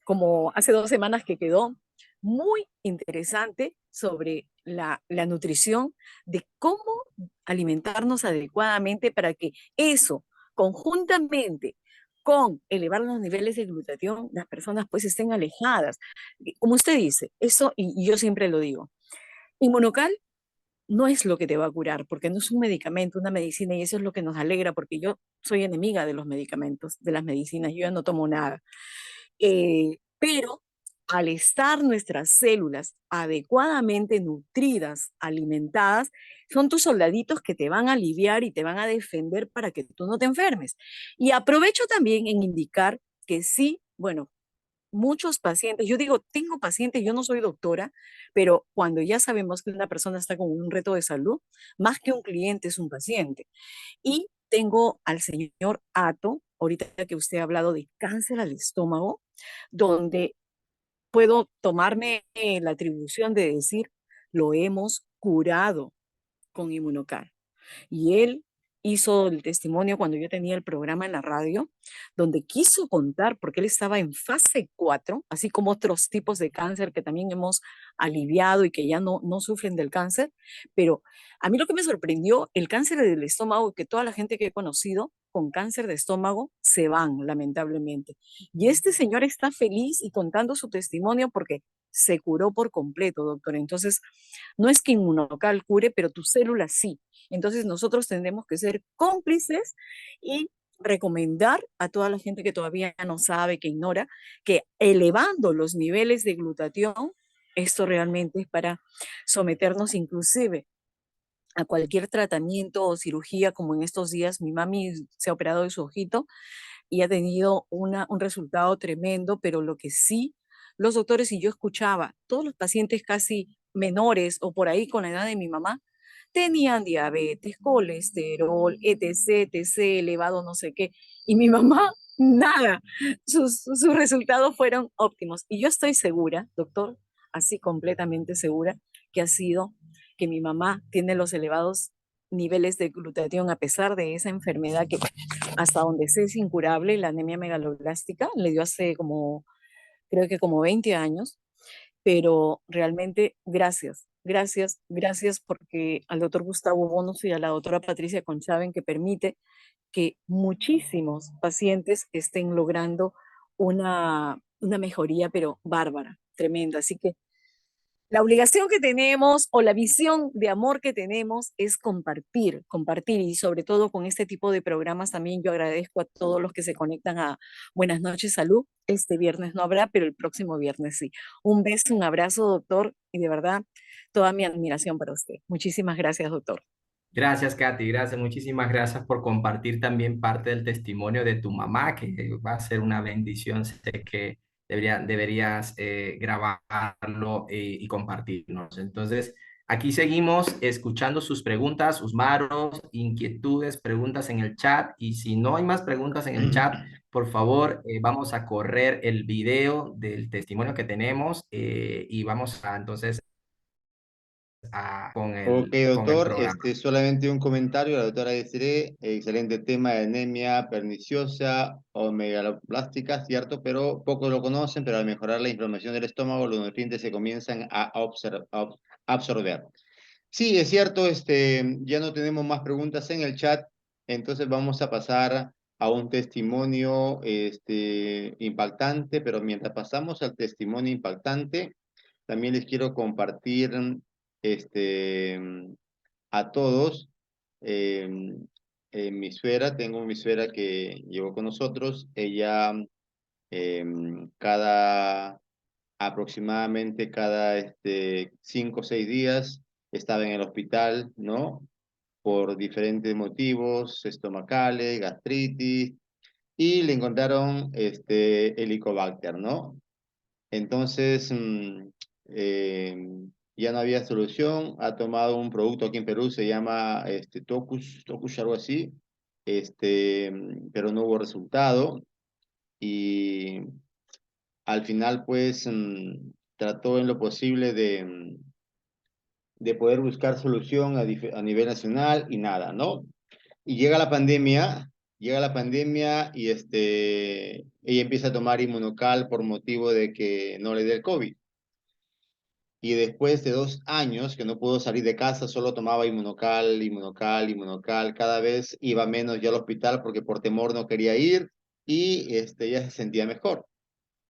como hace 2 semanas que quedó, muy interesante sobre la nutrición, de cómo alimentarnos adecuadamente para que eso, conjuntamente con elevar los niveles de glutatión, las personas pues estén alejadas. Como usted dice, eso, y yo siempre lo digo, Inmunocal no es lo que te va a curar, porque no es un medicamento, una medicina, y eso es lo que nos alegra, porque yo soy enemiga de los medicamentos, de las medicinas, yo ya no tomo nada. Pero al estar nuestras células adecuadamente nutridas, alimentadas, son tus soldaditos que te van a aliviar y te van a defender para que tú no te enfermes. Y aprovecho también en indicar que sí, bueno, muchos pacientes, yo digo, tengo pacientes, yo no soy doctora, pero cuando ya sabemos que una persona está con un reto de salud, más que un cliente es un paciente. Y tengo al señor Ato, ahorita que usted ha hablado de cáncer al estómago, donde puedo tomarme la atribución de decir, lo hemos curado con Inmunocar. Y él hizo el testimonio cuando yo tenía el programa en la radio, donde quiso contar, porque él estaba en fase 4, así como otros tipos de cáncer que también hemos aliviado y que ya no sufren del cáncer, pero a mí lo que me sorprendió, el cáncer del estómago, que toda la gente que he conocido con cáncer de estómago se van, lamentablemente. Y este señor está feliz y contando su testimonio porque se curó por completo, doctor. Entonces, no es que Inmunocal cure, pero tus células sí. Entonces nosotros tendremos que ser cómplices y recomendar a toda la gente que todavía no sabe, que ignora, que elevando los niveles de glutatión, esto realmente es para someternos inclusive a cualquier tratamiento o cirugía, como en estos días mi mami se ha operado de su ojito y ha tenido un resultado tremendo, pero lo que sí, los doctores y yo escuchaba, todos los pacientes casi menores o por ahí con la edad de mi mamá, tenían diabetes, colesterol, etc., etc., elevado no sé qué, y mi mamá, nada, sus resultados fueron óptimos. Y yo estoy segura, doctor, así completamente segura, que ha sido que mi mamá tiene los elevados niveles de glutatión a pesar de esa enfermedad que hasta donde sé es incurable, la anemia megaloblástica, le dio hace como, creo que como 20 años, pero realmente gracias, gracias, gracias porque al doctor Gustavo Bonos y a la doctora Patricia Conchaven que permite que muchísimos pacientes estén logrando una mejoría, pero bárbara, tremenda. Así que la obligación que tenemos o la visión de amor que tenemos es compartir, compartir y sobre todo con este tipo de programas también yo agradezco a todos los que se conectan a Buenas noches Salud. Este viernes no habrá, pero el próximo viernes sí. Un beso, un abrazo, doctor, y de verdad toda mi admiración para usted. Muchísimas gracias, doctor. Gracias, Katy. Gracias, muchísimas gracias por compartir también parte del testimonio de tu mamá, que va a ser una bendición. Sé que deberías grabarlo y compartirnos. Entonces, aquí seguimos escuchando sus preguntas, sus maros, inquietudes, preguntas en el chat. Y si no hay más preguntas en el chat, por favor, vamos a correr el video del testimonio que tenemos y vamos a entonces Ok, con el doctor, programa. solamente un comentario, la doctora Desiree, excelente tema de anemia perniciosa o megaloplástica, cierto, pero pocos lo conocen, pero al mejorar la inflamación del estómago, los nutrientes se comienzan a absorber. Sí, es cierto, ya no tenemos más preguntas en el chat, entonces vamos a pasar a un testimonio, impactante, pero mientras pasamos al testimonio impactante, también les quiero compartir, este, a todos, eh, mi suegra, tengo mi suegra que llegó con nosotros, ella, eh, cada aproximadamente cada 5 o 6 días estaba en el hospital, ¿no? Por diferentes motivos, estomacales, gastritis, y le encontraron Helicobacter, ¿no? Entonces, eh, ya no había solución, ha tomado un producto aquí en Perú, se llama Tocus, algo así, pero no hubo resultado, y al final, pues, trató en lo posible de poder buscar solución a nivel nacional y nada, ¿no? Y llega la pandemia y ella empieza a tomar Inmunocal por motivo de que no le dé el COVID. Y después de 2 años que no pudo salir de casa, solo tomaba Inmunocal, Inmunocal, Inmunocal. Cada vez iba menos ya al hospital porque por temor no quería ir. y ya se sentía mejor.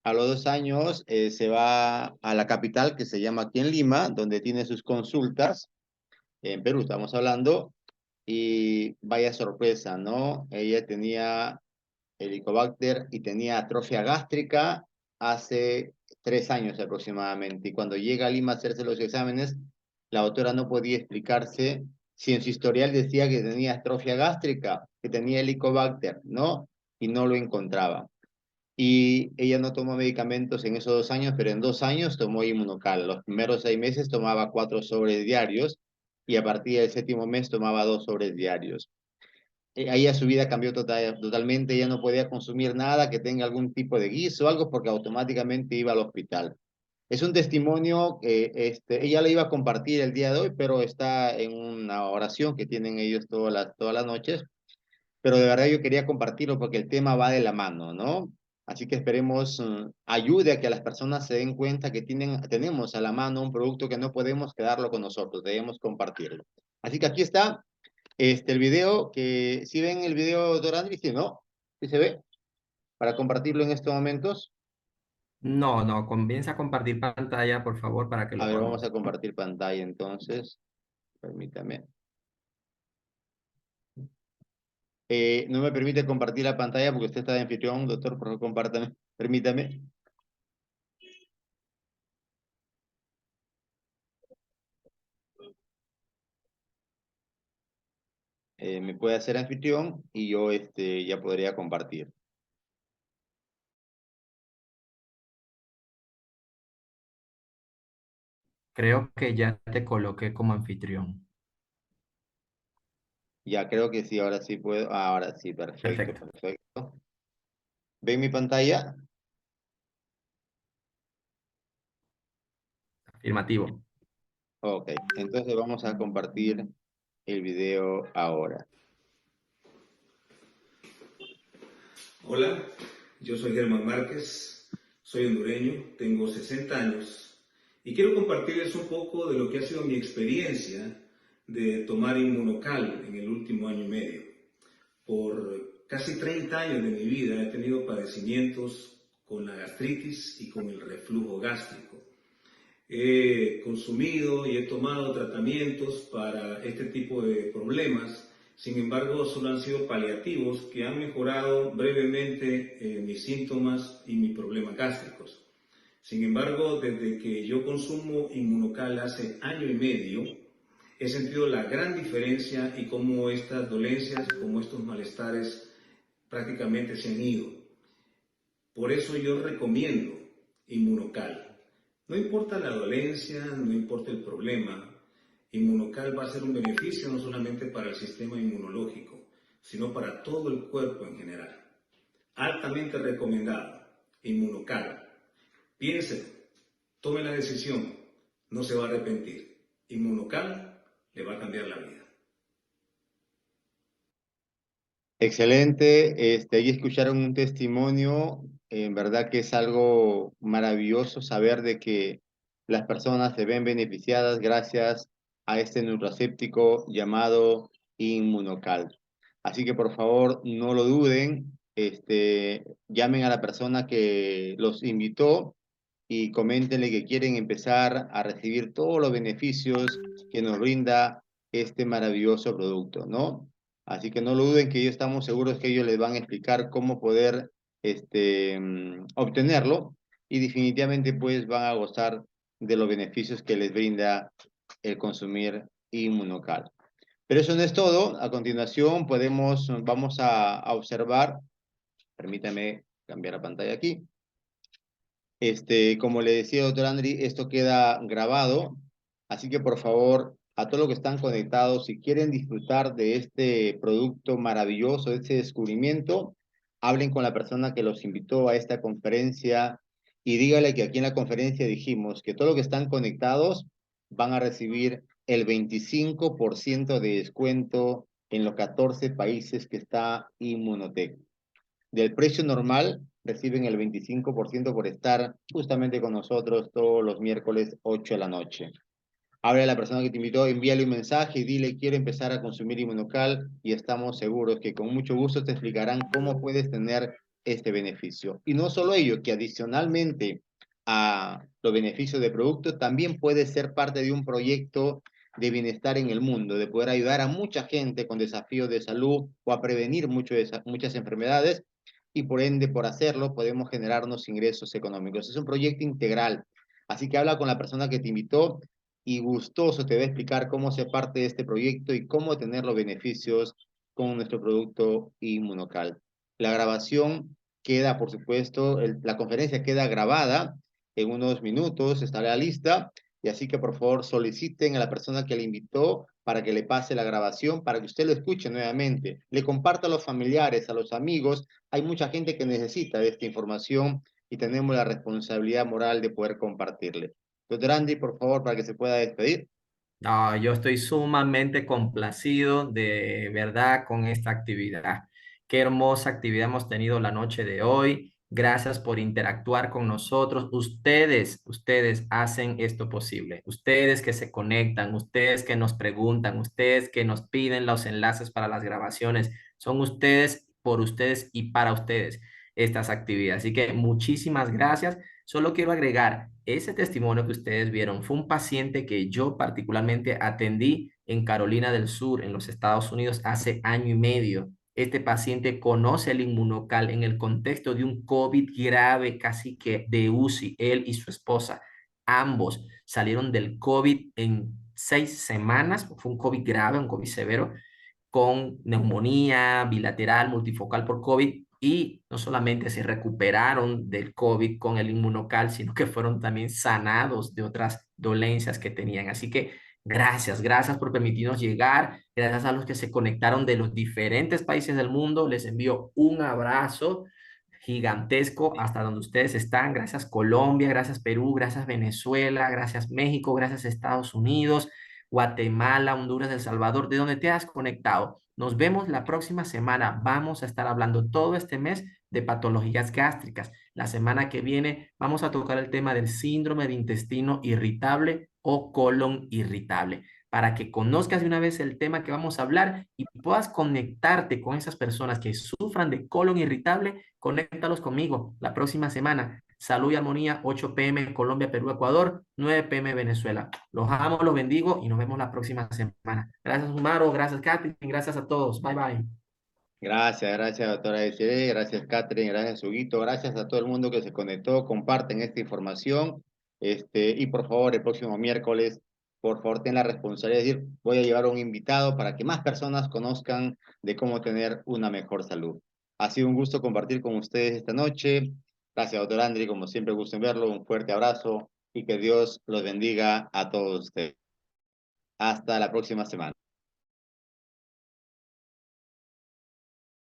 A los 2 años se va a la capital, que se llama aquí en Lima, donde tiene sus consultas, en Perú estamos hablando, y vaya sorpresa, ¿no? Ella tenía Helicobacter y tenía atrofia gástrica hace 3 años aproximadamente. Y cuando llega a Lima a hacerse los exámenes, la doctora no podía explicarse si en su historial decía que tenía atrofia gástrica, que tenía Helicobacter, ¿no? Y no lo encontraba. Y ella no tomó medicamentos en esos 2 años, pero en 2 años tomó Inmunocal. Los primeros 6 meses tomaba 4 sobres diarios y a partir del séptimo mes tomaba 2 sobres diarios. Ahí ya su vida cambió totalmente, ella no podía consumir nada que tenga algún tipo de guiso o algo porque automáticamente iba al hospital. Es un testimonio que ella le iba a compartir el día de hoy, pero está en una oración que tienen ellos todas las noches, pero de verdad yo quería compartirlo porque el tema va de la mano, ¿no? Así que esperemos ayude a que las personas se den cuenta que tenemos a la mano un producto que no podemos quedarlo con nosotros, debemos compartirlo. Así que aquí está el video, que si ven el video, doctor Andri, sí, ¿no? ¿Sí se ve? Para compartirlo en estos momentos. No, no, comienza a compartir pantalla, por favor, para que A lo ver, vamos podamos. a compartir pantalla entonces. Permítame. No me permite compartir la pantalla porque usted está de anfitrión, doctor, por favor, compártame. Permítame. Me puede hacer anfitrión y yo ya podría compartir. Creo que ya te coloqué como anfitrión. Ya creo que sí, ahora sí puedo. Ahora sí, perfecto, Perfecto. perfecto. ¿Ven mi pantalla? Afirmativo. Ok, entonces vamos a compartir el video ahora. Hola, yo soy Germán Márquez, soy hondureño, tengo 60 años y quiero compartirles un poco de lo que ha sido mi experiencia de tomar Inmunocal en el último año y medio. Por casi 30 años de mi vida he tenido padecimientos con la gastritis y con el reflujo gástrico. He consumido y he tomado tratamientos para este tipo de problemas. Sin embargo, solo han sido paliativos que han mejorado brevemente mis síntomas y mis problemas gástricos. Sin embargo, desde que yo consumo Inmunocal hace año y medio, he sentido la gran diferencia y cómo estas dolencias, cómo estos malestares prácticamente se han ido. Por eso yo recomiendo Inmunocal. No importa la dolencia, no importa el problema, Inmunocal va a ser un beneficio no solamente para el sistema inmunológico, sino para todo el cuerpo en general. Altamente recomendado, Inmunocal. Piénselo, tome la decisión, no se va a arrepentir. Inmunocal le va a cambiar la vida. Excelente, ahí escucharon un testimonio, en verdad que es algo maravilloso saber de que las personas se ven beneficiadas gracias a este nutracéptico llamado Inmunocal. Así que por favor no lo duden, llamen a la persona que los invitó y coméntenle que quieren empezar a recibir todos los beneficios que nos brinda este maravilloso producto, ¿no? Así que no lo duden, que ellos estamos seguros que ellos les van a explicar cómo poder obtenerlo y definitivamente pues van a gozar de los beneficios que les brinda el consumir Inmunocal. Pero eso no es todo. A continuación vamos a observar, permítame cambiar la pantalla aquí. Como le decía, doctor Andri, esto queda grabado, así que por favor, a todos los que están conectados, si quieren disfrutar de este producto maravilloso, de este descubrimiento, hablen con la persona que los invitó a esta conferencia y dígale que aquí en la conferencia dijimos que todos los que están conectados van a recibir el 25% de descuento en los 14 países que está Inmunotech. Del precio normal reciben el 25% por estar justamente con nosotros todos los miércoles 8 de la noche. Habla a la persona que te invitó, envíale un mensaje y dile quiero empezar a consumir Inmunocal y estamos seguros que con mucho gusto te explicarán cómo puedes tener este beneficio. Y no solo ello, que adicionalmente a los beneficios de producto, también puede ser parte de un proyecto de bienestar en el mundo, de poder ayudar a mucha gente con desafíos de salud o a prevenir muchas enfermedades y por ende, por hacerlo, podemos generarnos ingresos económicos. Es un proyecto integral, así que habla con la persona que te invitó y gustoso te va a explicar cómo ser parte de este proyecto y cómo tener los beneficios con nuestro producto Inmunocal. La grabación queda, por supuesto, la conferencia queda grabada en unos minutos, estará lista, y así que por favor soliciten a la persona que le invitó para que le pase la grabación, para que usted lo escuche nuevamente, le comparta a los familiares, a los amigos. Hay mucha gente que necesita de esta información y tenemos la responsabilidad moral de poder compartirle. Doctor Andy, por favor, para que se pueda despedir. No, yo estoy sumamente complacido de verdad con esta actividad. Qué hermosa actividad hemos tenido la noche de hoy. Gracias por interactuar con nosotros. Ustedes hacen esto posible. Ustedes que se conectan, ustedes que nos preguntan, ustedes que nos piden los enlaces para las grabaciones. Son ustedes, por ustedes y para ustedes estas actividades. Así que muchísimas gracias. Solo quiero agregar, ese testimonio que ustedes vieron fue un paciente que yo particularmente atendí en Carolina del Sur, en los Estados Unidos, hace año y medio. Este paciente conoce el inmunocal en el contexto de un COVID grave, casi que de UCI, él y su esposa. Ambos salieron del COVID en 6 semanas, fue un COVID grave, un COVID severo, con neumonía bilateral, multifocal por COVID, y no solamente se recuperaron del COVID con el inmunocal, sino que fueron también sanados de otras dolencias que tenían. Así que gracias por permitirnos llegar, gracias a los que se conectaron de los diferentes países del mundo, les envío un abrazo gigantesco hasta donde ustedes están. Gracias Colombia, gracias Perú, gracias Venezuela, gracias México, gracias Estados Unidos, Guatemala, Honduras, El Salvador, de donde te has conectado. Nos vemos la próxima semana. Vamos a estar hablando todo este mes de patologías gástricas. La semana que viene vamos a tocar el tema del síndrome de intestino irritable o colon irritable, para que conozcas de una vez el tema que vamos a hablar y puedas conectarte con esas personas que sufran de colon irritable. Conéctalos conmigo la próxima semana. Salud y armonía, 8 p.m. Colombia, Perú, Ecuador, 9 p.m. Venezuela. Los amo, los bendigo y nos vemos la próxima semana. Gracias, Humaro, gracias, Kathy, gracias a todos. Bye, bye. Gracias, doctora Desiree, gracias, Catherine, gracias, Huguito, gracias a todo el mundo que se conectó, comparten esta información, y por favor, el próximo miércoles, por favor, ten la responsabilidad de decir, voy a llevar a un invitado para que más personas conozcan de cómo tener una mejor salud. Ha sido un gusto compartir con ustedes esta noche. Gracias, doctor Andri, como siempre, gusto en verlo, un fuerte abrazo y que Dios los bendiga a todos ustedes. Hasta la próxima semana.